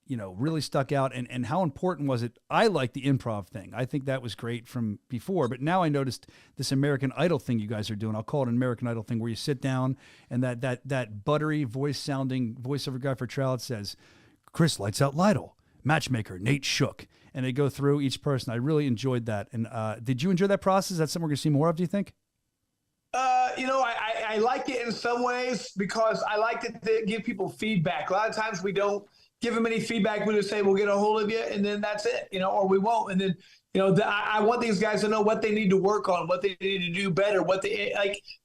really stuck out, and how important was it? I like the improv thing. I think that was great from before, but now I noticed this American Idol thing you guys are doing. I'll call it an American Idol thing where you sit down and that buttery voice-sounding voiceover guy for tryouts says, Chris Lights Out Lytle, matchmaker Nate Shook. And they go through each person. I really enjoyed that. And did you enjoy that process? Is that something we're going to see more of, do you think? I like it in some ways because I like to give people feedback. A lot of times we don't give them any feedback. We just say, we'll get a hold of you, and then that's it, or we won't. And then, I want these guys to know what they need to work on, what they need to do better,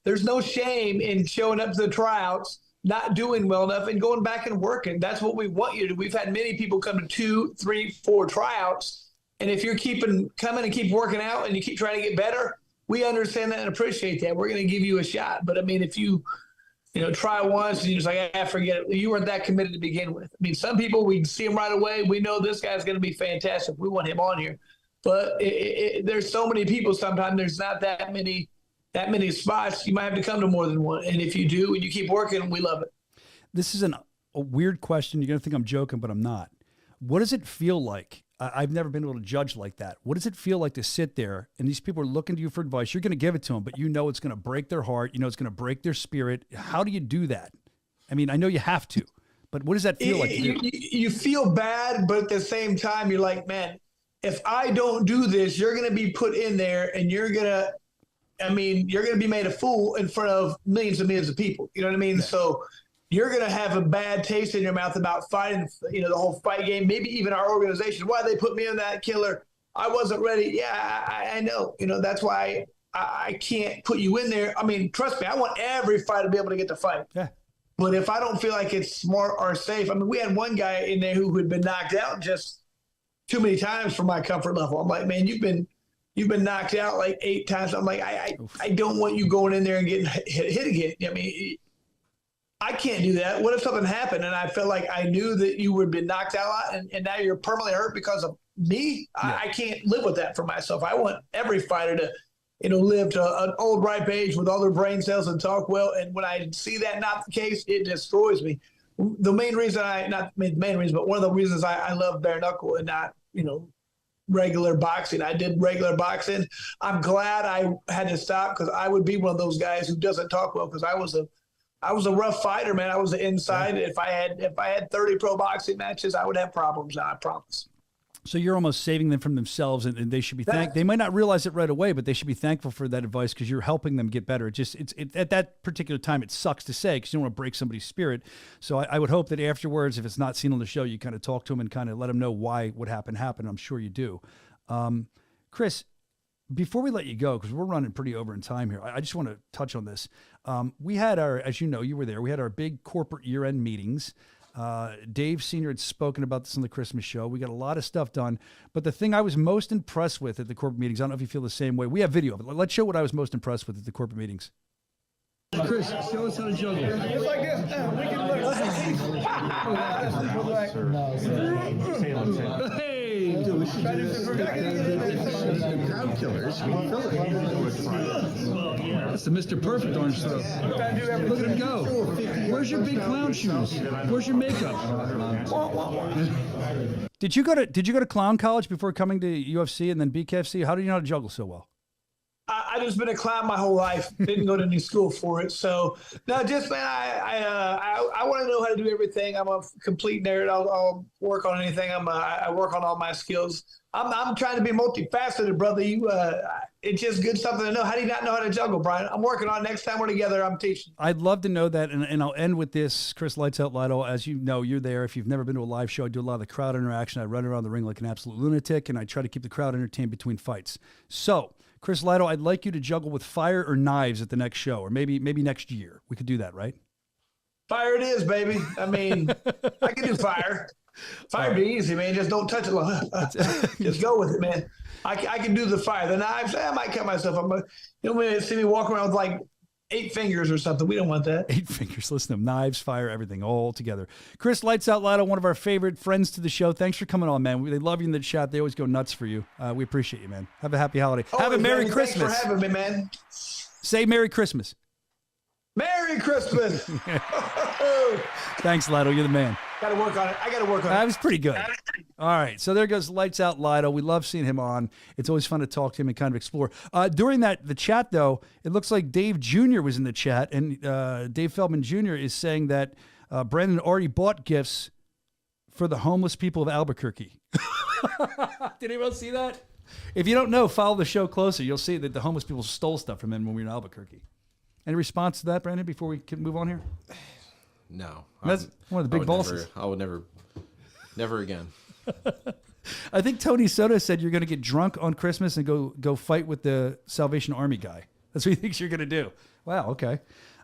there's no shame in showing up to the tryouts, not doing well enough, and going back and working. That's what we want you to do. We've had many people come to 2, 3, 4 tryouts. And if you're coming and keep working out and you keep trying to get better, we understand that and appreciate that. We're going to give you a shot. But if you, try once and you're just like, forget it. You weren't that committed to begin with. Some people, we see them right away. We know this guy's going to be fantastic. We want him on here. But there's so many people. Sometimes there's not that many spots. You might have to come to more than one. And if you do and you keep working, we love it. This is a weird question. You're going to think I'm joking, but I'm not. What does it feel like? I've never been able to judge like that. What does it feel like to sit there and these people are looking to you for advice? You're going to give it to them, but it's going to break their heart. It's going to break their spirit. How do you do that? I know you have to, but what does that feel like? You feel bad, but at the same time, you're like, man, if I don't do this, you're going to be put in there and you're going to be made a fool in front of millions and millions of people. You know what I mean? Yeah. So you're going to have a bad taste in your mouth about fighting, the whole fight game, maybe even our organization. Why they put me in that killer? I wasn't ready. Yeah, I know. That's why I can't put you in there. Trust me, I want every fighter to be able to get to fight. Yeah. But if I don't feel like it's smart or safe, we had one guy in there who had been knocked out just too many times for my comfort level. I'm like, man, you've been knocked out like 8 times. I'm like, I don't want you going in there and getting hit again. I mean, I can't do that. What if something happened and I felt like I knew that you would have been knocked out a lot and now you're permanently hurt because of me? Yeah. I can't live with that for myself. I want every fighter to, live to an old ripe age with all their brain cells and talk well. And when I see that not the case, it destroys me. The main reason not the main reason, but one of the reasons I love bare knuckle and not, regular boxing. I did regular boxing. I'm glad I had to stop because I would be one of those guys who doesn't talk well because I was a rough fighter, man. I was the inside. If I had 30 pro boxing matches, I would have problems now, I promise. So you're almost saving them from themselves, and they should be they might not realize it right away, but they should be thankful for that advice because you're helping them get better. It's at that particular time, it sucks to say because you don't want to break somebody's spirit. So I would hope that afterwards, if it's not seen on the show, you kind of talk to them and kind of let them know why what happened. I'm sure you do. Chris, before we let you go, because we're running pretty over in time here, I just want to touch on this. We had as you know, you were there, we had our big corporate year-end meetings. Dave Sr. had spoken about this on the Christmas show. We got a lot of stuff done. But the thing I was most impressed with at the corporate meetings, I don't know if you feel the same way. We have video of it. Let's show what I was most impressed with at the corporate meetings. Chris, show us how to juggle. It's like this. We can look. Hey! Dude, we should do this. Crowd killers. That's the Mr. Perfect orange throw. Look at him go. Where's your big clown shoes? Where's your makeup? Did you go to clown college before coming to UFC and then BKFC? How do you know how to juggle so well? I just been a clown my whole life. Didn't go to any school for it. So no, just man, I want to know how to do everything. I'm a complete nerd. I'll work on anything. I work on all my skills. I'm trying to be multifaceted, brother. It's just good something to know. How do you not know how to juggle, Brian? I'm working on it. Next time we're together, I'm teaching. I'd love to know that, and I'll end with this. Chris Lights Out Lido, as you know, you're there. If you've never been to a live show, I do a lot of the crowd interaction. I run around the ring like an absolute lunatic, and I try to keep the crowd entertained between fights. So, Chris Lido, I'd like you to juggle with fire or knives at the next show, or maybe next year. We could do that, right? Fire it is, baby. I mean, I can do fire. Fire be easy, man. Just don't touch it. Just go with it, man. I can do the fire. The knives, I might cut myself. See me walk around with like 8 fingers or something. We don't want that. 8 fingers. Listen to them. Knives, fire, everything all together. Chris Lights Out Lido, one of our favorite friends to the show. Thanks for coming on, man. They love you in the chat. They always go nuts for you. We appreciate you, man. Have a happy holiday. Have a Merry Christmas. Thanks for having me, man. Say Merry Christmas. Merry Christmas. Thanks, Lido. You're the man. Got to work on it. I got to work on it. That was pretty good. All right. So there goes Lights Out Lido. We love seeing him on. It's always fun to talk to him and kind of explore. During the chat, though, it looks like Dave Jr. was in the chat. And Dave Feldman Jr. is saying that Brandon already bought gifts for the homeless people of Albuquerque. Did anyone see that? If you don't know, follow the show closer. You'll see that the homeless people stole stuff from him when we were in Albuquerque. Any response to that, Brandon, before we can move on here? No. That's one of the big bosses. I would never again. I think Tony Soto said you're going to get drunk on Christmas and go fight with the Salvation Army guy. That's what he thinks you're going to do. Wow, okay.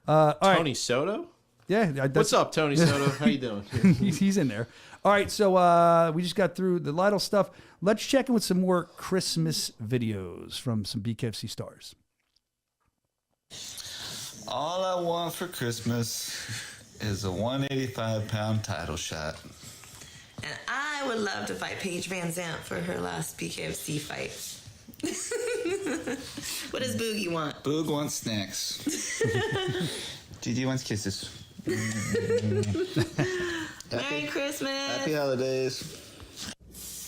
Tony Soto? Yeah. What's up, Tony Soto? How you doing? He's in there. All right, so we just got through the Lidl stuff. Let's check in with some more Christmas videos from some BKFC stars. All I want for Christmas is a 185-pound title shot. And I would love to fight Paige Van Zandt for her last BKFC fight. What does Boogie want? Boog wants snacks. GG wants kisses. Merry Christmas. Happy holidays.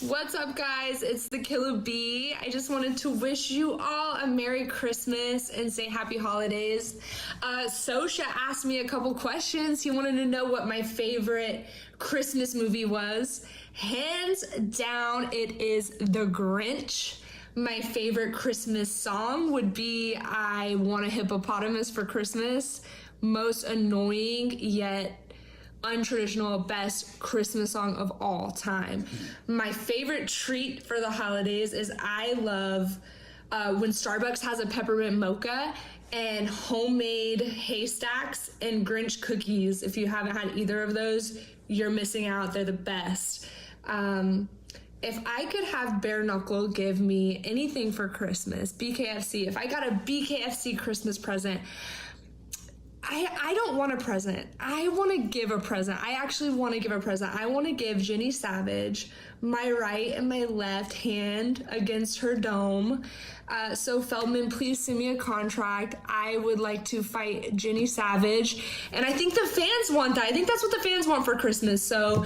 What's up, guys? It's the Killer Bee. I just wanted to wish you all a Merry Christmas and say Happy Holidays. Soscia asked me a couple questions. He wanted to know what my favorite Christmas movie was. Hands down, it is The Grinch. My favorite Christmas song would be I Want a Hippopotamus for Christmas. Most annoying yet untraditional, best Christmas song of all time. My favorite treat for the holidays is I love when Starbucks has a peppermint mocha and homemade haystacks and Grinch cookies. If you haven't had either of those, you're missing out. They're the best. And if I could have Bare Knuckle give me anything for Christmas, BKFC, if I got a BKFC Christmas present, I don't want a present. I want to give a present. I actually want to give a present. I want to give Jenny Savage my right and my left hand against her dome. So Feldman, please send me a contract. I would like to fight Jenny Savage. And I think the fans want that. I think that's what the fans want for Christmas. So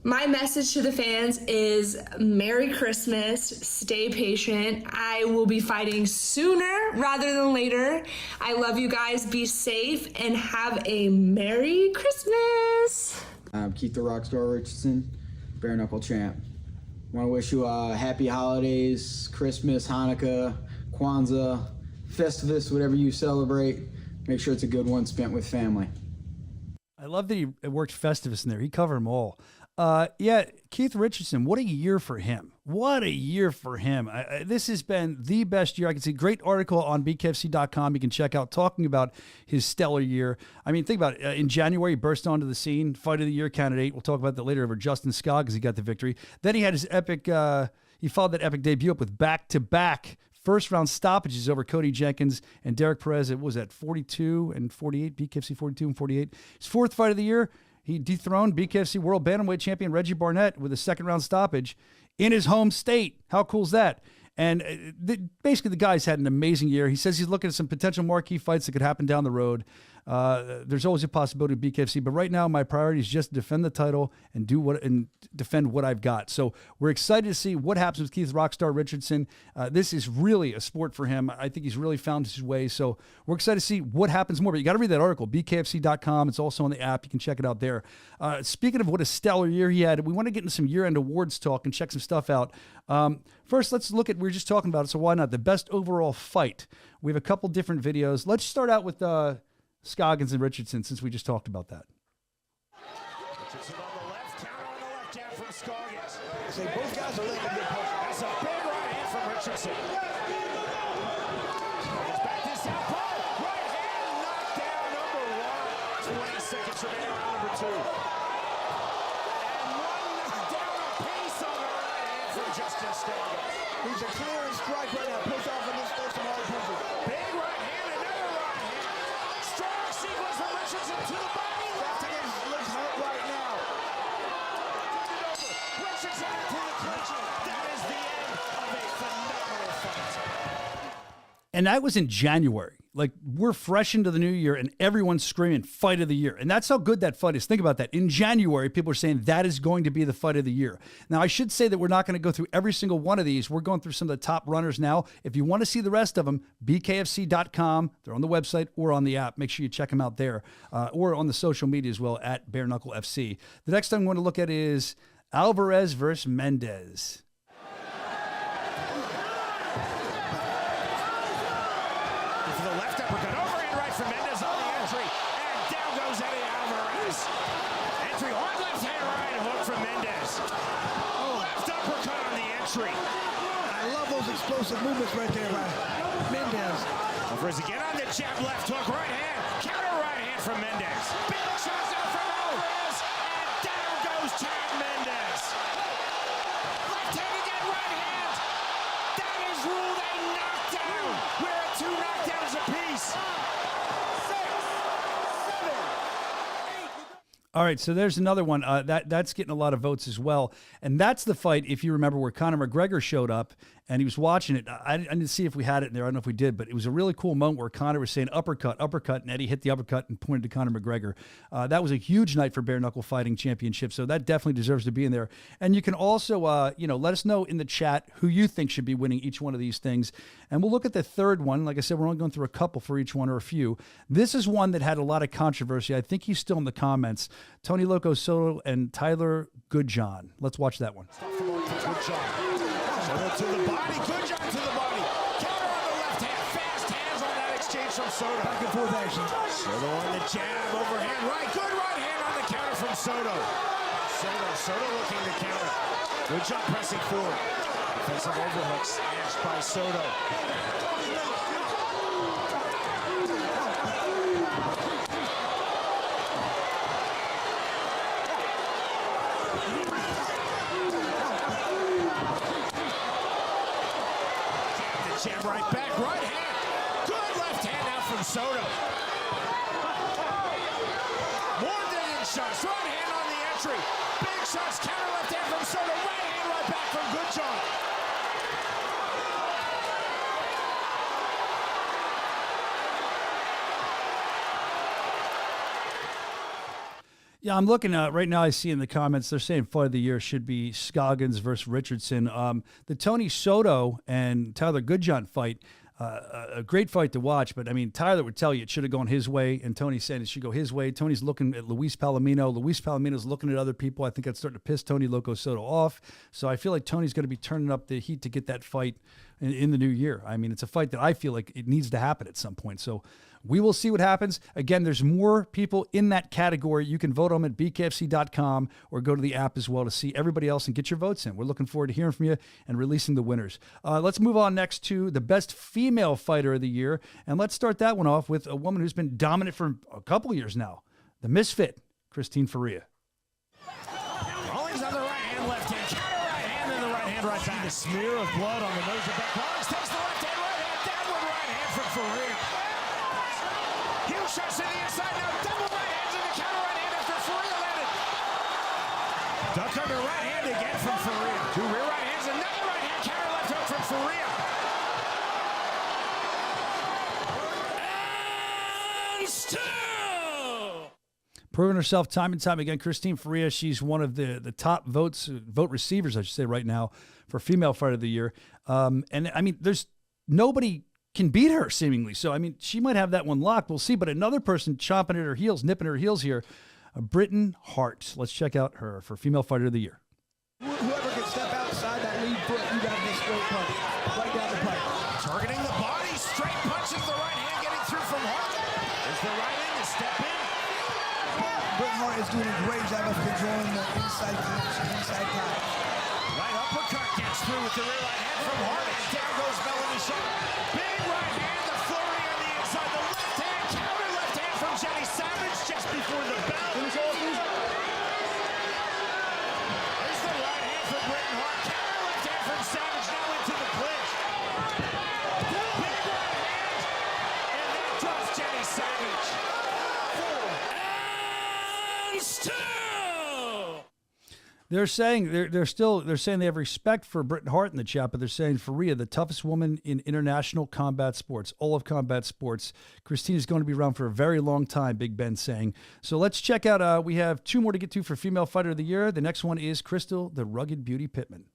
my message to the fans is Merry Christmas, stay patient. I will be fighting sooner rather than later. I love you guys, be safe, and have a Merry Christmas. I'm Keith the Rockstar Richardson, Bare Knuckle Champ. Want to wish you happy holidays, Christmas, Hanukkah, Kwanzaa, Festivus, whatever you celebrate. Make sure it's a good one spent with family. I love that he worked Festivus in there. He covered them all. Yeah, Keith Richardson, what a year for him. What a year for him. This has been the best year. I can see a great article on BKFC.com you can check out talking about his stellar year. I mean, think about it. In January, he burst onto the scene, Fight of the Year candidate. We'll talk about that later over Justin Scott because he got the victory. Then he had his epic, he followed that epic debut up with back-to-back first-round stoppages over Cody Jenkins and Derek Perez. It was at 42 and 48, BKFC 42 and 48. His fourth fight of the year, he dethroned BKFC World Bantamweight Champion Reggie Barnett with a second-round stoppage in his home state. How cool is that? And basically, the guy's had an amazing year. He says he's looking at some potential marquee fights that could happen down the road. There's always a possibility of BKFC, but right now my priority is just to defend the title and defend what I've got. So we're excited to see what happens with Keith Rockstar Richardson. This is really a sport for him. I think he's really found his way. So we're excited to see what happens more. But you got to read that article, BKFC.com. It's also on the app. You can check it out there. Speaking of what a stellar year he had, we want to get into some year-end awards talk and check some stuff out. First, let's look at, we were just talking about it, so why not? The best overall fight. We have a couple different videos. Let's start out with Scoggins and Richardson, since we just talked about that. Richardson on the left, counter on the left jab from Scoggins. Say both guys are laying a good punch. That's a big right hand from Richardson. Scoggins back to southpaw. Right hand knocked down number one. 20 seconds remaining round number two. And one knockdown apiece on the right hand from Justin Scoggins. He's a clearing strike right now. Push off in this first some hard punches. Big right hand, another right hand. Strong sequence from Richardson to the body. Left hand looks hurt right now. Richardson into the clinch. That is the end of a phenomenal fight. And that was in January. Like, we're fresh into the new year and everyone's screaming fight of the year. And that's how good that fight is. Think about that. In January, people are saying that is going to be the fight of the year. Now, I should say that we're not going to go through every single one of these. We're going through some of the top runners now. If you want to see the rest of them, BKFC.com. They're on the website or on the app. Make sure you check them out there, or on the social media as well at Bare Knuckle FC. The next thing we want to look at is Alvarez versus Mendez. For the left uppercut, overhand right from Mendez on the entry, and down goes Eddie Alvarez. Entry on left hand right hook from Mendez. Left uppercut on the entry. I love those explosive movements right there by Mendez. Alvarez again on the jab, left hook, right hand, counter right hand from Mendez. Big shots out from Alvarez, and down goes Chad Mendez. Left hand again, right hand. That is ruled a knockdown. We're at 2 knockdowns apiece. 6, 7, 8. All right, so there's another one. That's getting a lot of votes as well. And that's the fight, if you remember, where Conor McGregor showed up and he was watching it. I didn't see if we had it in there. I don't know if we did, but it was a really cool moment where Conor was saying uppercut, uppercut, and Eddie hit the uppercut and pointed to Conor McGregor. That was a huge night for Bare Knuckle Fighting Championship, so that definitely deserves to be in there. And you can also, let us know in the chat who you think should be winning each one of these things. And we'll look at the third one. Like I said, we're only going through a couple for each one or a few. This is one that had a lot of controversy. I think he's still in the comments. Tony Loco Soto and Tyler Goodjohn. Let's watch that one. Soto to the body, Goodjohn to the body. Counter on the left hand, fast hands on that exchange from Soto. Back and forth action. Soto on the jab, overhand right, good right hand on the counter from Soto. Soto looking to counter. Goodjohn pressing forward. Defensive overhooks, edged by Soto. Jab right back, right hand. Good left hand out from Soto. More digging shots, right hand on the entry. Big shots, counter left hand from Soto. Right hand right back from Goodjohn. Yeah, I'm looking at right now. I see in the comments they're saying fight of the year should be Scoggins versus Richardson. The Tony Soto and Tyler Goodjohn fight, a great fight to watch. But I mean, Tyler would tell you it should have gone his way, and Tony's saying it should go his way. Tony's looking at Luis Palomino. Luis Palomino's looking at other people. I think that's starting to piss Tony Loco Soto off. So I feel like Tony's going to be turning up the heat to get that fight in the new year. I mean, it's a fight that I feel like it needs to happen at some point. So we will see what happens. Again, there's more people in that category. You can vote on them at bkfc.com or go to the app as well to see everybody else and get your votes in. We're looking forward to hearing from you and releasing the winners. Let's move on next to the best female fighter of the year. And let's start that one off with a woman who's been dominant for a couple years now, the Misfit, Christine Faria. Rawlings on the right hand, left hand, counter right hand, and the right hand right back. The smear of blood on the nose of Beck. Rawlings takes the left hand, downward right hand from Faria. Huge shots to the inside now, double right hands and the counter right hand after Faria landed. Duck under right hand again from Faria. Two rear right hands, another right hand, counter left hook from Faria. And still. Proving herself time and time again, Christine Faria, she's one of the top vote receivers, I should say, right now for Female Fighter of the Year. And I mean, there's nobody can beat her seemingly. So, I mean, she might have that one locked. We'll see. But another person chomping at her heels, nipping her heels here, Britain Hart. Let's check out her for Female Fighter of the Year. Whoever can step outside that lead foot, you got this straight punch right down the pipe. Targeting the body, straight punches the right hand, getting through from Hart. There's the right in to step in. Britain Hart is doing a great job of controlling the inside connection, inside tie. Right uppercut gets through with the rear right hand from Hart, and down goes Melanie Shaw. Big right hand, the flurry on the inside, the left hand, counter left hand from Jenny Savage just before the bell. There's the right hand from Britain Hart, counter left hand from Savage, now into the clinch. Big right hand, and that drops Jenny Savage. And still. They're saying they're saying they have respect for Britain Hart in the chat, but they're saying Faria, the toughest woman in international combat sports, all of combat sports. Christine is going to be around for a very long time, Big Ben saying. So let's check out. We have two more to get to for Female Fighter of the Year. The next one is Crystal, the Rugged Beauty Pittman.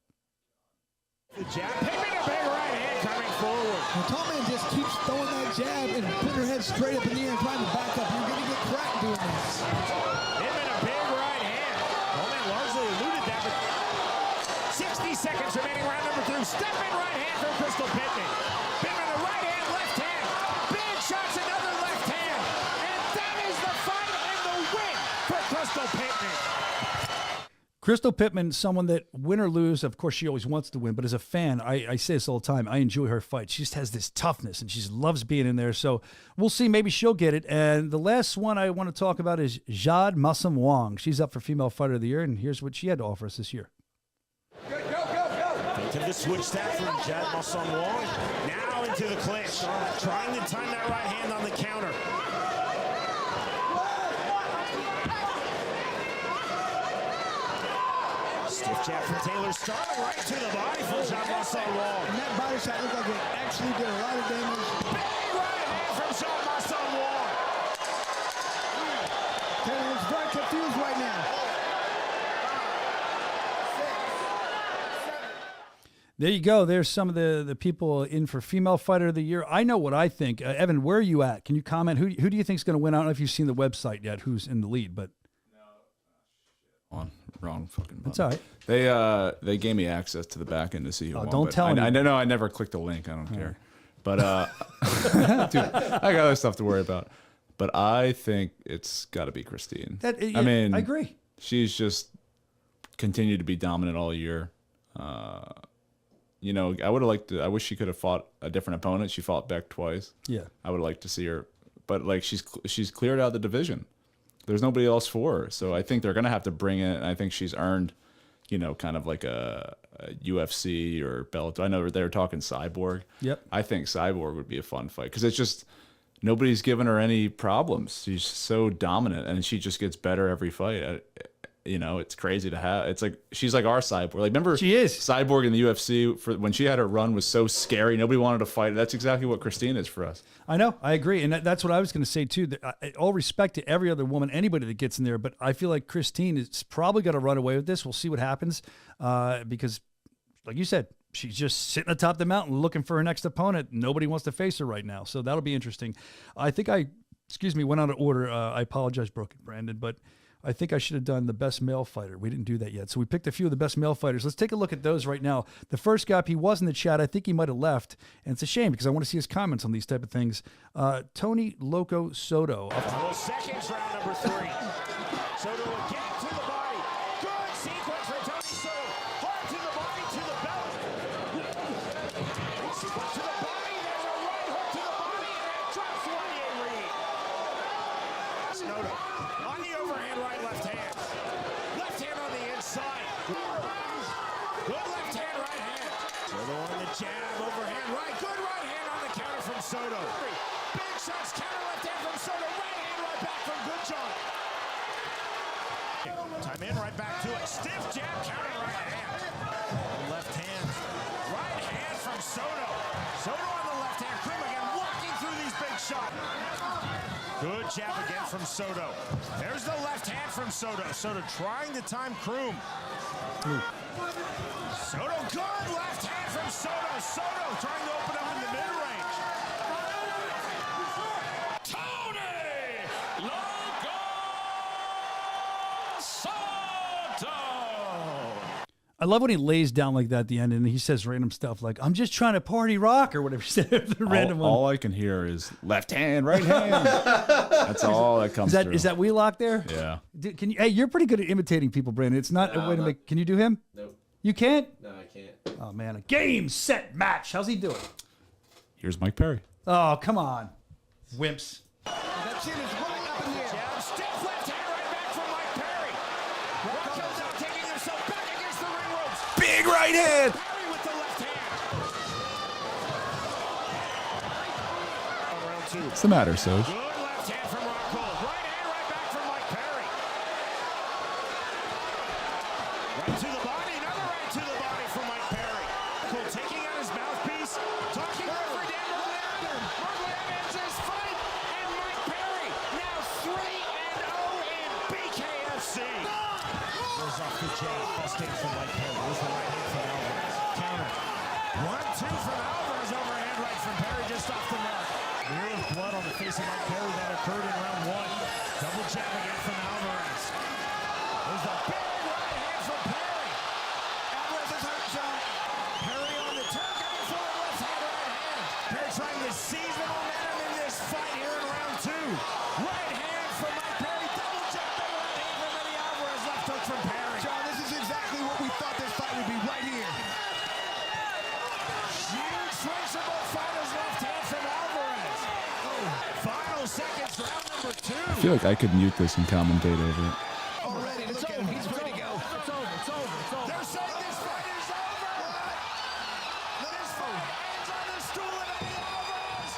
The jab, Pittman, a big right hand coming forward. When Tallman just keeps throwing that jab and putting her head straight up in the air and trying to back up, you're going to get cracked doing this. Pittman, a big right hand. Tallman largely eluded that, but 60 seconds remaining, round number 2. Step in right hand from Crystal Pittman. Pittman, a right hand, left hand. Big shots, another left hand. And that is the fight and the win for Crystal Pittman. Crystal Pittman, someone that win or lose, of course she always wants to win, but as a fan, I say this all the time, I enjoy her fight. She just has this toughness and she just loves being in there. So we'll see, maybe she'll get it. And the last one I want to talk about is Jade Masam Wong. She's up for Female Fighter of the Year, and here's what she had to offer us this year. Into the switch step from Jade Masam Wong. Now into the clinch. Trying to time that right hand on the counter. Stiff jab from Taylor Starling right to the body from Jade Masam Wong. And that body shot looked like it actually did a lot of damage. Big right hand from Jade Masam Wong. Taylor is very confused right now. There you go. There's some of the people in for Female Fighter of the Year. I know what I think. Evan, where are you at? Can you comment? Who do you think is going to win? I don't know if you've seen the website yet, who's in the lead, but Wrong fucking button. That's all right. They gave me access to the back end to see who won. Don't but tell me. I know I never clicked the link. I don't care. But dude, I got other stuff to worry about. But I think it's got to be Christine. I mean, I agree. She's just continued to be dominant all year. You know, I would have liked to. I wish she could have fought a different opponent. She fought Beck twice. Yeah, I would have liked to see her, but like she's cleared out the division. There's nobody else for her, so I think they're gonna have to bring it. And I think she's earned, you know, kind of like a UFC or Bellator. I know they were talking Cyborg. Yep. I think Cyborg would be a fun fight because it's just nobody's given her any problems. She's so dominant, and she just gets better every fight. You know, it's crazy to have. It's like she's like our Cyborg. Like, remember, she is Cyborg in the UFC for when she had her run was so scary. Nobody wanted to fight. That's exactly what Christine is for us. I know, I agree, and that's what I was going to say too. All respect to every other woman, anybody that gets in there, but I feel like Christine is probably going to run away with this. We'll see what happens, because, like you said, she's just sitting atop the mountain looking for her next opponent. Nobody wants to face her right now, so that'll be interesting. I think went out of order. I apologize, Brandon, but I think I should have done the best male fighter. We didn't do that yet. So we picked a few of the best male fighters. Let's take a look at those right now. The first guy, he was in the chat. I think he might have left. And it's a shame because I want to see his comments on these type of things. Tony Loco Soto. Seconds, round number 3. Soto again to the body. Good sequence for Tony Soto. Hard to the body, to the belly. Sequence to the body. There's a right hook to the body. And it drops Wanye Reed. Soto on the overhand right, left hand. Left hand on the inside. Good left hand, right hand. Soto on the jab, overhand right. Good right hand on the counter from Soto. Big shots, counter left hand from Soto. Right hand, right back from Goodjohn. Time in, right back to it. Stiff jab, counter right hand. Left hand. Right hand from Soto. Soto on the left hand. Krim again walking through these big shots. Good jab again from Soto. There's the left hand from Soto. Soto trying to time Kroom. Soto, good left hand from Soto. Soto trying to open up in the mid-range. Tony Loco Soto. I love when he lays down like that at the end and he says random stuff like, I'm just trying to party rock or whatever he said. The random one. All I can hear is left hand, right hand. That's all that comes through. Is that Wheelock there? Yeah. Can you? Hey, you're pretty good at imitating people, Brandon. It's not a way to make. Can you do him? Nope. You can't? No, I can't. Oh, man. A game, set, match. How's he doing? Here's Mike Perry. Oh, come on. Wimps. That chin is right up in the air. Jab, stiff left hand right back from Mike Perry. Rock comes out, taking himself back against the ring ropes. Big right hand. Perry with the left hand. Round 2. What's the matter, Soj? Good left hand from Rockhold. Right hand right back from Mike Perry. Right to the body. Another right to the body from Mike Perry. Rockhold taking out his mouthpiece. Talking over Dan Merlin. Merlin ends his fight. And Mike Perry now 3-0 in BKFC. Goes off the jab. Best hand from Mike Perry. There's the right hand from Alvarez. Counter. 1-2 from Alvarez. Overhand right from Perry just off the mark. Mirror of blood on the face of Mike Perry that occurred in round 1. Double jab again from Alvarez. There's the big right hand from Perry. Alvarez is hurt, John. Perry on the turn, coming for a left hand, right hand. Perry trying to seize the momentum in this fight here in round 2. Right hand from Mike Perry. Double jab, big right hand from Eddie Alvarez. Left hook from Perry. John, this is exactly what we thought this fight would be right here. Huge swings from both fighters. Left hand from Alvarez. Final seconds, round number 2. I feel like I could mute this and commentate over it. Already, look at him. He's ready to go. It's over. It's over. It's over. They're saying this fight is over. This fight ends on the stool of Eddie Alvarez.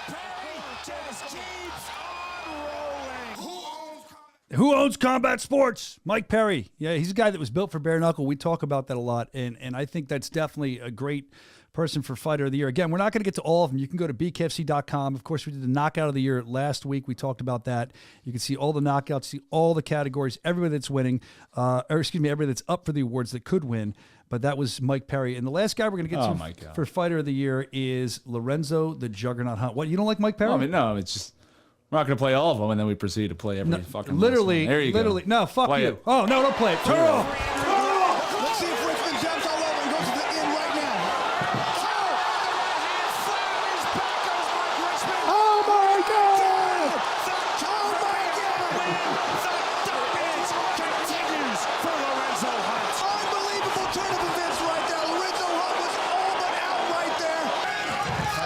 And Mike Perry just keeps on rolling. Who owns Combat Sports? Mike Perry. Yeah, he's a guy that was built for bare knuckle. We talk about that a lot, and I think that's definitely a great person for Fighter of the Year. Again, we're not going to get to all of them. You can go to bkfc.com. Of course, we did the Knockout of the Year last week. We talked about that. You can see all the knockouts, see all the categories, everybody that's winning, everybody that's up for the awards that could win. But that was Mike Perry. And the last guy we're going to get to for Fighter of the Year is Lorenzo the Juggernaut Hunt. What, you don't like Mike Perry? No, I mean, no, it's just we're not going to play all of them, and then we proceed to play every fucking literally, last one. There you go. No, fuck Play you. it. Oh, no, don't play it. Turn it off. Let's see if Richmond jumps all over and goes to the end right now. Oh, my God. Oh, my God. Continues for Lorenzo Hunt. Unbelievable turn of events right there. Lorenzo Hunt was all but out right there.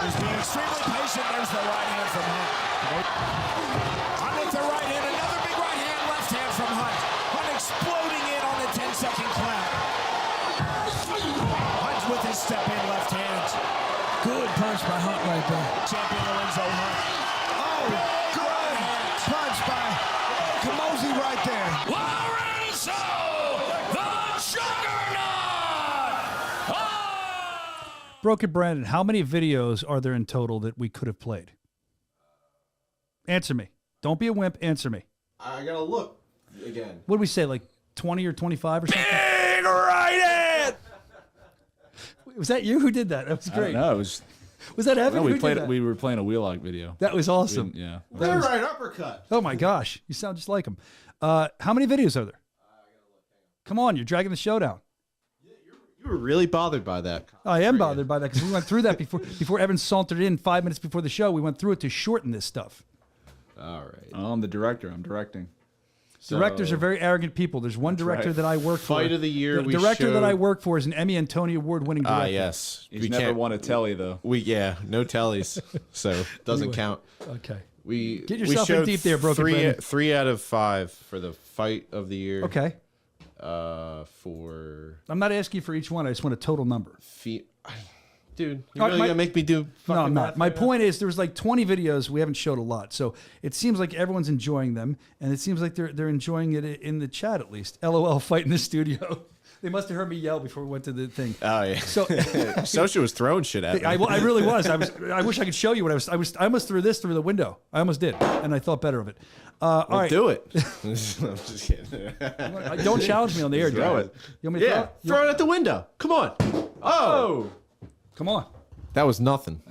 He's being extremely patient. There's the right hand from Hunt. Hunt with the right hand. Another big right hand, left hand from Hunt. Hunt exploding in on the 10-second punch by Hunt right there. Champion Lorenzo Hunt. Oh, good punch by Kamosi right there. Lorenzo, the Juggernaut! Broken Brandon, how many videos are there in total that we could have played? Answer me. Don't be a wimp. Answer me. I gotta look again. What did we say, like 20 or 25 or something? Big right it! Was that you who did that? That was great. No, it was. Was that Evan? No, Who we did played. that? We were playing a Wheelock video. That was awesome. Yeah. That was- right uppercut. Oh my gosh, you sound just like him. How many videos are there? Come on, you're dragging the show down. You were really bothered by that. I am bothered by that because we went through that before Evan sauntered in 5 minutes before the show. We went through it to shorten this stuff. All right. I'm the director. I'm directing. Directors are very arrogant people. There's one director right. that I work for. Fight of the year, The we director that I showed- work for is an Emmy and Tony Award winning director. Ah, yes. He's never won a telly though. No tellies, so doesn't Anyway. count. Okay. We Get yourself in showed deep there, Broken Brandon. three out of 5 for the fight of the year. Okay. For I'm not asking you for each one. I just want a total number. dude, you All right, really my- gonna make me do? No, fucking I'm not. math My right now? point is, there was like 20 videos. We haven't showed a lot, so it seems like everyone's enjoying them, and it seems like they're enjoying it in the chat at least. LOL, fight in the studio. They must have heard me yell before we went to the thing. Oh yeah. So Soscia was throwing shit at me. I really was. I wish I could show you what I was. I almost threw this through the window. I almost did, and I thought better of it. All right. Do it. I'm just kidding. Don't challenge me on the air. Throw dude. it. You want me to Yeah, throw it at the window. Come on. Oh. Come on. That was nothing.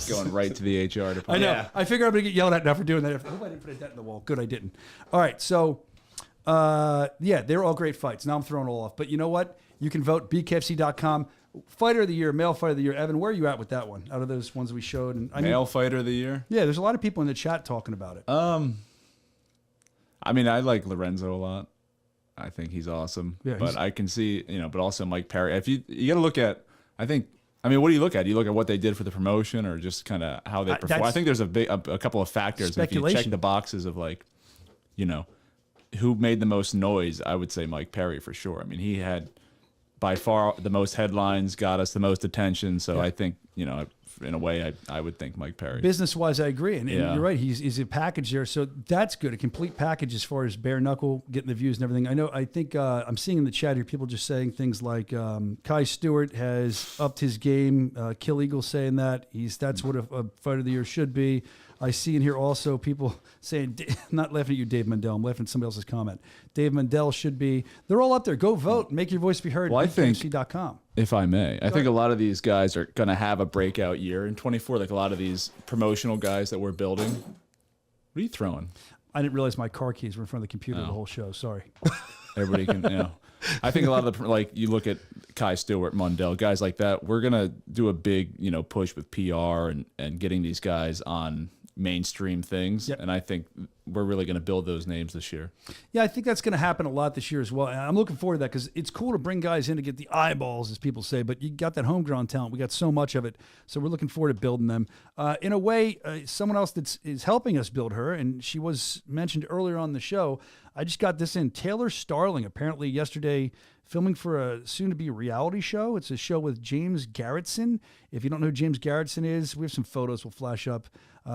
Going right to the HR department. I know. Yeah. I figure I'm going to get yelled at now for doing that. I hope I didn't put a dent in the wall. Good, I didn't. All right, so, yeah, they were all great fights. Now I'm throwing it all off. But you know what? You can vote, bkfc.com. Fighter of the Year, Male Fighter of the Year. Evan, where are you at with that one, out of those ones we showed? And Male Fighter of the Year? Yeah, there's a lot of people in the chat talking about it. I mean, I like Lorenzo a lot. I think he's awesome. Yeah, but I can see, but also Mike Perry. If you got to look at, what do you look at? Do you look at what they did for the promotion or just kind of how they perform? I think there's a couple of factors. If you check the boxes of who made the most noise, I would say Mike Perry for sure. I mean, he had by far the most headlines, got us the most attention. So I think, in a way, I would think Mike Perry. Business-wise, I agree. And Yeah. you're right. He's a package there. So that's good. A complete package as far as bare knuckle, getting the views and everything. I think I'm seeing in the chat here people just saying things like Kai Stewart has upped his game. Kill Eagle saying that. That's what a fighter of the year should be. I see in here also people saying, not laughing at you, Dave Mandel. I'm laughing at somebody else's comment. Dave Mandel should be. They're all up there. Go vote. Make your voice be heard. Well, I think, BKFC.com. if I may, I think a lot of these guys are going to have a breakout year in 24. Like a lot of these promotional guys that we're building. What are you throwing? I didn't realize my car keys were in front of the computer the whole show. Sorry. Everybody can, I think a lot of the, you look at Kai Stewart, Mundell, guys like that, we're going to do a big, push with PR and getting these guys on mainstream things. And I think we're really going to build those names this year. Yeah, I think that's going to happen a lot this year as well. And I'm looking forward to that because it's cool to bring guys in to get the eyeballs, as people say, but you got that homegrown talent. We got so much of it. So we're looking forward to building them. In a way, someone else is helping us build her, and she was mentioned earlier on the show. I just got this in. Taylor Starling, apparently yesterday, filming for a soon-to-be reality show. It's a show with James Garretson. If you don't know who James Garretson is, we have some photos we'll flash up.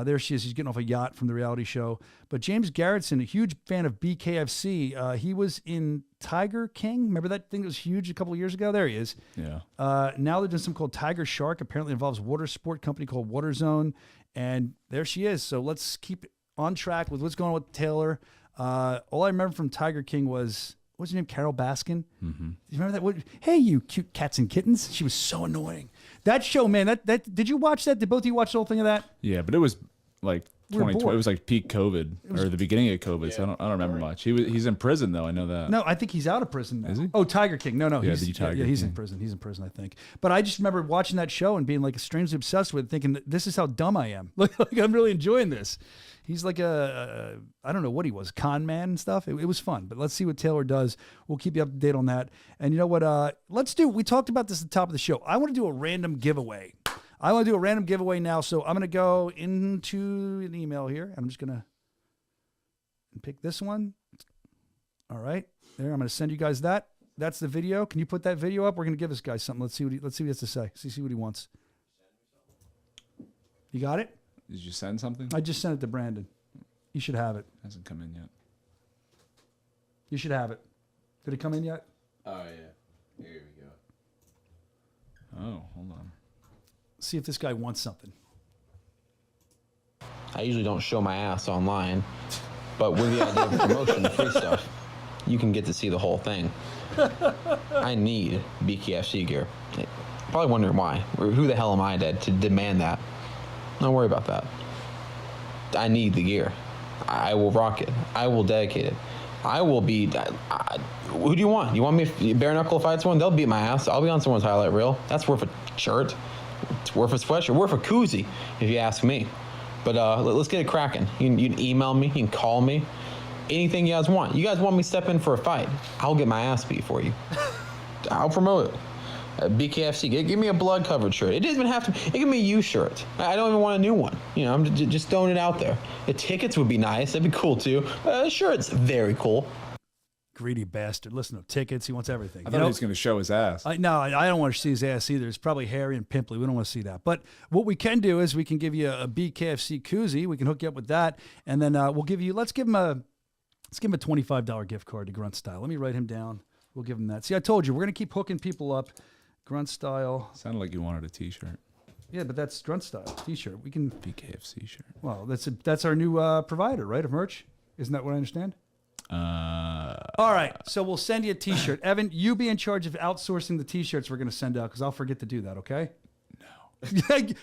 There she is. She's getting off a yacht from the reality show. But James Garretson, a huge fan of BKFC. He was in Tiger King. Remember that thing that was huge a couple of years ago? There he is. Yeah. Now they're doing something called Tiger Shark. Apparently involves water sport company called Water Zone. And there she is. So let's keep on track with what's going on with Taylor. All I remember from Tiger King was, what's her name? Carol Baskin. Mm-hmm. You remember that? Hey, you cute cats and kittens. She was so annoying. That show, man. That did you watch that? Did both of you watch the whole thing of that? Yeah, but it was like We were 2020. bored. It was like peak COVID or the beginning of COVID. Yeah. So I don't remember much. He's in prison though. I know that. No, I think he's out of prison now. Is he? Oh, Tiger King. No, Yeah, he's, the Tiger yeah, he's in King. prison. He's in prison, I think. But I just remember watching that show and being like strangely obsessed with it, thinking that this is how dumb I am. Like I'm really enjoying this. He's like I don't know what he was, con man and stuff. It was fun. But let's see what Taylor does. We'll keep you up to date on that. And you know what? We talked about this at the top of the show. I want to do a random giveaway. Now. So I'm going to go into an email here. I'm just going to pick this one. All right. There. I'm going to send you guys that. That's the video. Can you put that video up? We're going to give this guy something. Let's see what he has to say. See what he wants. You got it? Did you send something? I just sent it to Brandon. You should have it. Hasn't come in yet. You should have it. Did it come in yet? Oh, yeah. Here we go. Oh, hold on. See if this guy wants something. I usually don't show my ass online, but with the idea of promotion and free stuff, you can get to see the whole thing. I need BKFC gear. Probably wondering why. Who the hell am I to demand that? Don't worry about that. I need the gear. I will rock it. I will dedicate it. I will be... who do you want? You want me to bare knuckle fight someone? They'll beat my ass. I'll be on someone's highlight reel. That's worth a shirt. It's worth a sweatshirt. Worth a koozie, if you ask me. But let's get it cracking. You can email me. You can call me. Anything you guys want. You guys want me to step in for a fight? I'll get my ass beat for you. I'll promote it. BKFC, give me a blood covered shirt. It doesn't even have to. It can be a U shirt. I don't even want a new one. You know, I'm just throwing it out there. The tickets would be nice. That'd be cool too. Shirts, very cool. Greedy bastard. Listen to tickets. He wants everything. I thought he was going to show his ass. I don't want to see his ass either. It's probably hairy and pimply. We don't want to see that. But what we can do is we can give you a BKFC koozie. We can hook you up with that, and then we'll give you. Let's give him a $25 gift card to Grunt Style. Let me write him down. We'll give him that. See, I told you we're going to keep hooking people up. Grunt Style. Sounded like you wanted a T-shirt. Yeah, but that's Grunt Style T-shirt. We can BKFC shirt. Well, that's our new provider, right, of merch? Isn't that what I understand? All right, so we'll send you a T-shirt. Evan, you be in charge of outsourcing the T-shirts we're going to send out because I'll forget to do that. Okay? No.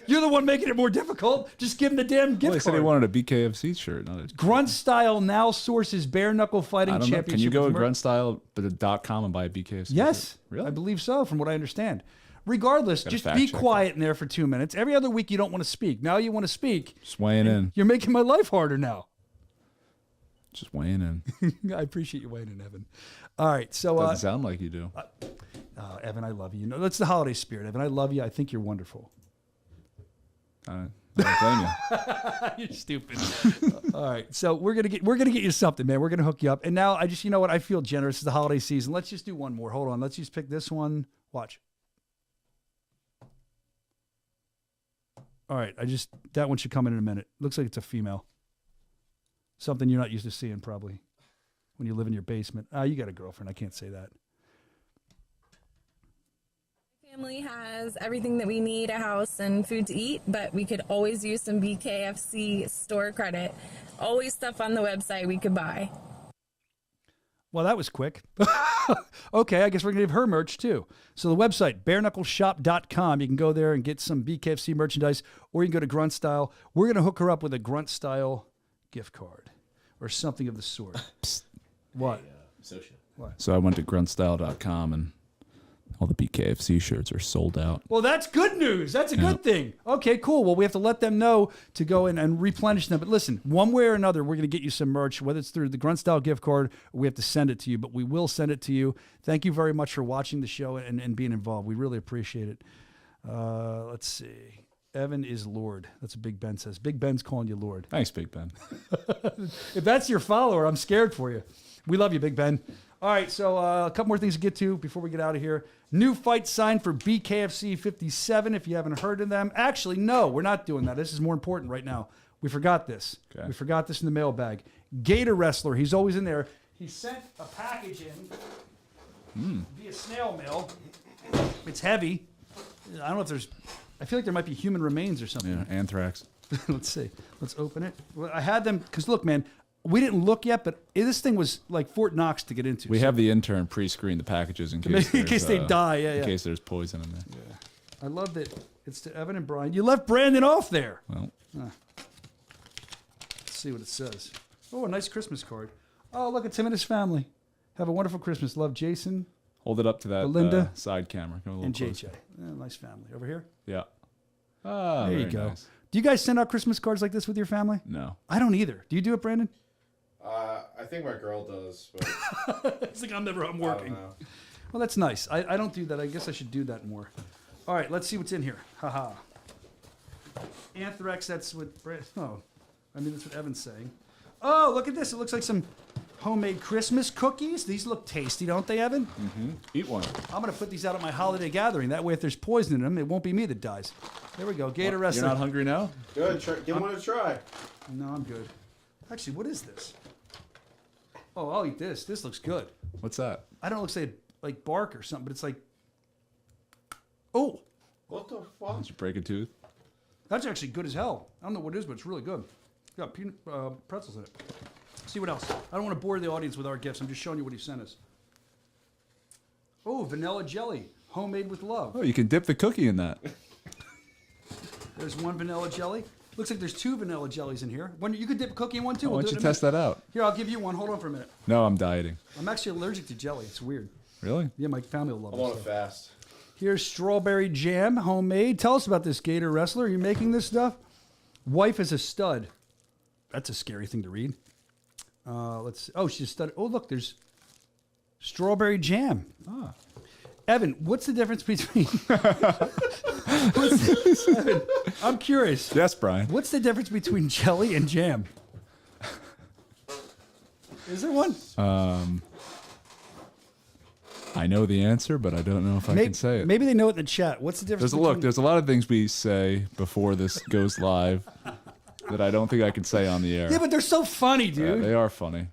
You're the one making it more difficult. Just give him the damn gift Well, he card. said he wanted a BKFC shirt. Not a Grunt Style now sources bare knuckle fighting I don't know. championship. Can you go with to gruntstyle.com and buy a BKFC Yes, shirt? Really? I believe so, from what I understand. Regardless, Gotta just fact be check quiet in there for 2 minutes. Every other week you don't want to speak. Now you want to speak. Just weighing in. You're making my life harder now. Just weighing in. I appreciate you weighing in, Evan. All right, so Doesn't sound like you do. Evan, I love you. You know, that's the holiday spirit, Evan. I love you. I think you're wonderful. I don't blame you. You're stupid. All right, so we're gonna get you something, man. We're gonna hook you up. And now you know what? I feel generous. It's the holiday season. Let's just do one more. Hold on. Let's just pick this one. Watch. All right, that one should come in a minute. Looks like it's a female. Something you're not used to seeing probably when you live in your basement. You got a girlfriend. I can't say that. Family has everything that we need, a house and food to eat, but we could always use some BKFC store credit. Always stuff on the website we could buy. Well, that was quick. Okay, I guess we're going to give her merch too. So the website, bareknuckleshop.com. You can go there and get some BKFC merchandise, or you can go to Grunt Style. We're going to hook her up with a Grunt Style gift card or something of the sort. What? What? So I went to gruntstyle.com and all the BKFC shirts are sold out. Well, that's good news. That's a good thing. Okay, cool. Well, we have to let them know to go in and replenish them. But listen, one way or another, we're going to get you some merch, whether it's through the Grunt Style gift card or we have to send it to you. But we will send it to you. Thank you very much for watching the show and being involved. We really appreciate it. Let's see. Evan is Lord. That's what Big Ben says. Big Ben's calling you Lord. Thanks, Big Ben. If that's your follower, I'm scared for you. We love you, Big Ben. All right, so a couple more things to get to before we get out of here. New fight signed for BKFC 57, if you haven't heard of them. Actually, no, we're not doing that. This is more important right now. We forgot this. Okay. We forgot this in the mailbag. Gator Wrestler, he's always in there. He sent a package in via snail mail. It's heavy. I don't know if there's... I feel like there might be human remains or something. Yeah, anthrax. Let's see. Let's open it. Well, I had them... Because look, man... We didn't look yet, but this thing was like Fort Knox to get into. We have the intern pre-screen the packages in case they die. Yeah, in case there's poison in there. Yeah. I love that it's to Evan and Brian. You left Brandon off there. Well, let's see what it says. Oh, a nice Christmas card. Oh, look, it's him and his family. Have a wonderful Christmas. Love, Jason. Hold it up to that Belinda side camera. Come a little and closer. JJ. Yeah, nice family. Over here? Yeah. Ah, there you very go. nice. Do you guys send out Christmas cards like this with your family? No. I don't either. Do you do it, Brandon? I think my girl does. But it's like I'm working. Well, that's nice. I don't do that. I guess I should do that more. All right, let's see what's in here. Haha. Anthrax, that's what... Oh, I mean, that's what Evan's saying. Oh, look at this. It looks like some homemade Christmas cookies. These look tasty, don't they, Evan? Mm-hmm. Eat one. I'm going to put these out at my holiday gathering. That way, if there's poison in them, it won't be me that dies. There we go. Gator Wrestler. You're not hungry now? Good. Give one a try. No, I'm good. Actually, what is this? Oh, I'll eat this. This looks good. What's that? I don't know, it looks like bark or something, but it's like... Oh! What the fuck? Did you break a tooth? That's actually good as hell. I don't know what it is, but it's really good. It's got peanut pretzels in it. Let's see what else. I don't want to bore the audience with our gifts. I'm just showing you what he sent us. Oh, vanilla jelly. Homemade with love. Oh, you can dip the cookie in that. There's one vanilla jelly. Looks like there's 2 vanilla jellies in here. One, you could dip a cookie in one, too. Why don't you test that out? Here, I'll give you one. Hold on for a minute. No, I'm dieting. I'm actually allergic to jelly. It's weird. Really? Yeah, my family will love it. I'm on a fast. Here's strawberry jam, homemade. Tell us about this, Gator Wrestler. Are you making this stuff? Wife is a stud. That's a scary thing to read. Let's. Oh, she's a stud. Oh, look, there's strawberry jam. Ah. Evan, what's the difference between? Evan, I'm curious. Yes, Brian. What's the difference between jelly and jam? Is there one? I know the answer, but I don't know if I can say it. Maybe they know it in the chat. What's the difference? There's a lot of things we say before this goes live that I don't think I can say on the air. Yeah, but they're so funny, dude. They are funny.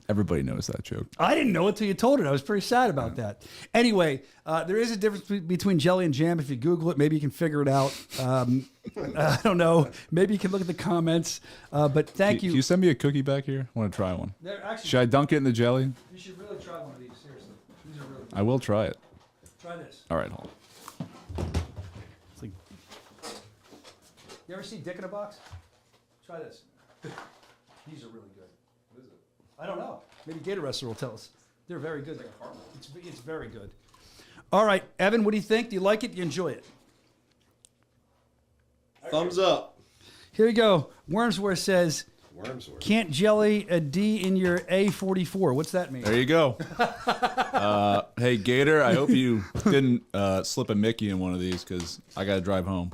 Everybody knows that joke. I didn't know it till you told it. I was pretty sad about that. Anyway, there is a difference between jelly and jam. If you Google it, maybe you can figure it out. I don't know. Maybe you can look at the comments. But thank you. Can you send me a cookie back here? I want to try one. Actually, should I dunk it in the jelly? You should really try one of these. Seriously, these are really good. I will try it. Try this. All right, hold on. It's like, you ever see Dick in a Box? Try this. These are really good. What is it? I don't know. Maybe Gator Wrestler will tell us. They're very good. It's very good. All right, Evan, what do you think? Do you like it? Do you enjoy it? Thumbs up. Here we go. Wormsworth says, Wormsworth. Can't jelly a D in your A44. What's that mean? There you go. Hey, Gator, I hope you didn't slip a Mickey in one of these because I got to drive home.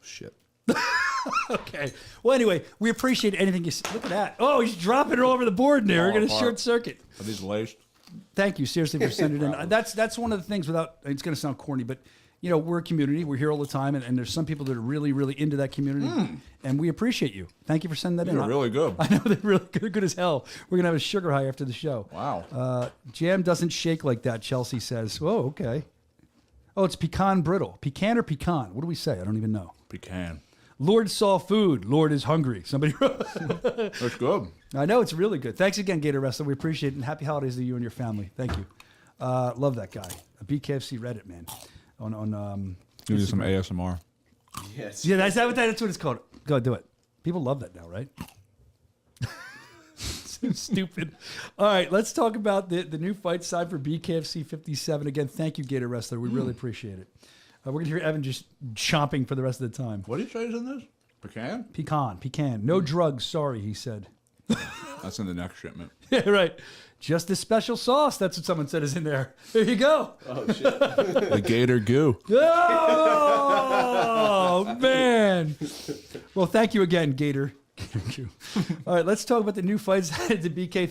Shit. Okay. Well, anyway, we appreciate anything you say. Look at that. Oh, he's dropping it all over the board in there. We're going to short circuit. Are these laced? Thank you, seriously, for sending it in. That's one of the things without, it's going to sound corny, but, you know, we're a community. We're here all the time, and there's some people that are really, really into that community, and we appreciate you. Thank you for sending that in. They're really good. I know they're really good. They're good as hell. We're going to have a sugar high after the show. Wow. Jam doesn't shake like that, Chelsea says. Whoa, okay. Oh, it's pecan brittle. Pecan or pecan? What do we say? I don't even know. Pecan. Lord saw food. Lord is hungry. Somebody wrote. That's good. I know, it's really good. Thanks again, Gator Wrestler. We appreciate it. And happy holidays to you and your family. Thank you. Love that guy. A BKFC Reddit, man. Give you some ASMR. Yes. Yeah, that's what it's called. Go do it. People love that now, right? So stupid. All right, let's talk about the new fight side for BKFC 57. Again, thank you, Gator Wrestler. We really appreciate it. We're going to hear Evan just chomping for the rest of the time. What did you say is in this? Pecan? Pecan. No drugs, sorry, he said. That's in the next shipment. Yeah, right. Just this special sauce. That's what someone said is in there. There you go. Oh, shit. The Gator goo. Oh, man. Well, thank you again, Gator. All right, let's talk about the new fights at the BK.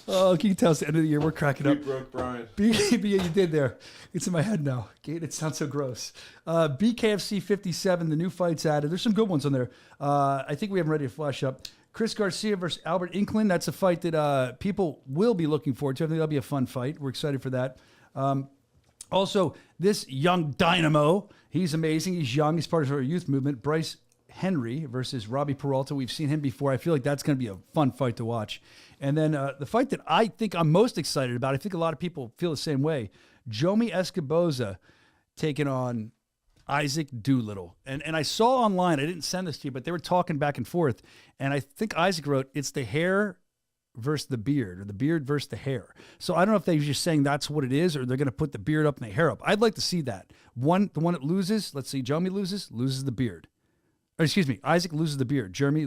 Oh, can you tell us the end of the year? We're cracking up. You broke Brian. BKB, you did there. It's in my head now. It sounds so gross. BKFC 57, the new fights added. There's some good ones on there. I think we have them ready to flash up. Chris Garcia versus Albert Inklin. That's a fight that people will be looking forward to. I think that'll be a fun fight. We're excited for that. Also, this young dynamo. He's amazing. He's young. He's part of our youth movement. Bryce Henry versus Robbie Peralta. We've seen him before. I feel like that's going to be a fun fight to watch. And then the fight that I think I'm most excited about, I think a lot of people feel the same way, Jomi Escoboza taking on Isaac Doolittle. And I saw online, I didn't send this to you, but they were talking back and forth. And I think Isaac wrote, it's the hair versus the beard, or the beard versus the hair. So I don't know if they're just saying that's what it is, or they're going to put the beard up and the hair up. I'd like to see that. The one that loses, let's see, Jomi loses the beard. Or excuse me, Isaac loses the beard. Jeremy.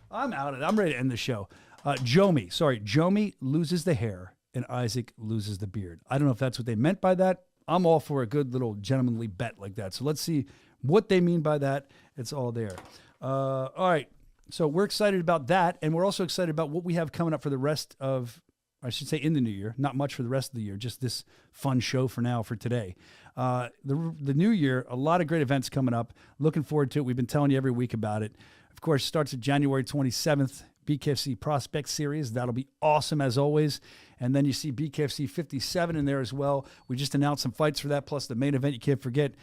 I'm out of it. I'm ready to end the show. Jomi loses the hair and Isaac loses the beard. I don't know if that's what they meant by that. I'm all for a good little gentlemanly bet like that. So let's see what they mean by that. It's all there. All right. So we're excited about that. And we're also excited about what we have coming up for the rest of, I should say in the new year, not much for the rest of the year, just this fun show for now, for today. The new year, a lot of great events coming up. Looking forward to it. We've been telling you every week about it. Of course, starts at January 27th, BKFC Prospect Series. That'll be awesome as always. And then you see BKFC 57 in there as well. We just announced some fights for that, plus the main event you can't forget,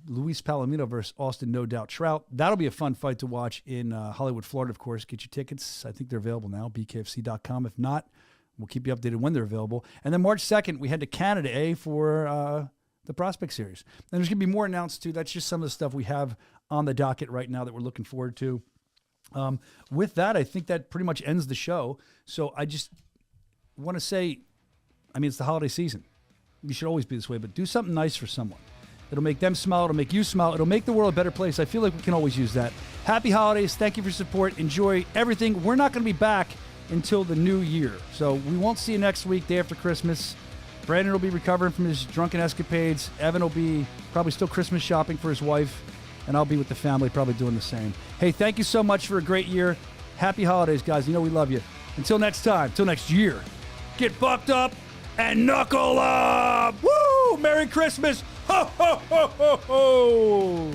Luis Palomino versus Austin No Doubt Trout. That'll be a fun fight to watch in Hollywood, Florida, of course. Get your tickets. I think they're available now, bkfc.com. If not, we'll keep you updated when they're available. And then March 2nd, we head to Canada, for the Prospect Series. And there's going to be more announced, too. That's just some of the stuff we have on the docket right now that we're looking forward to. With that, I think that pretty much ends the show. So I just want to say, I mean, it's the holiday season. You should always be this way, but do something nice for someone. It'll make them smile. It'll make you smile. It'll make the world a better place. I feel like we can always use that. Happy holidays. Thank you for your support. Enjoy everything. We're not going to be back until the new year. So we won't see you next week, day after Christmas. Brandon will be recovering from his drunken escapades. Evan will be probably still Christmas shopping for his wife. And I'll be with the family probably doing the same. Hey, thank you so much for a great year. Happy holidays, guys. You know we love you. Until next time, until next year, get bucked up and knuckle up. Woo! Merry Christmas. Ho, ho, ho, ho, ho.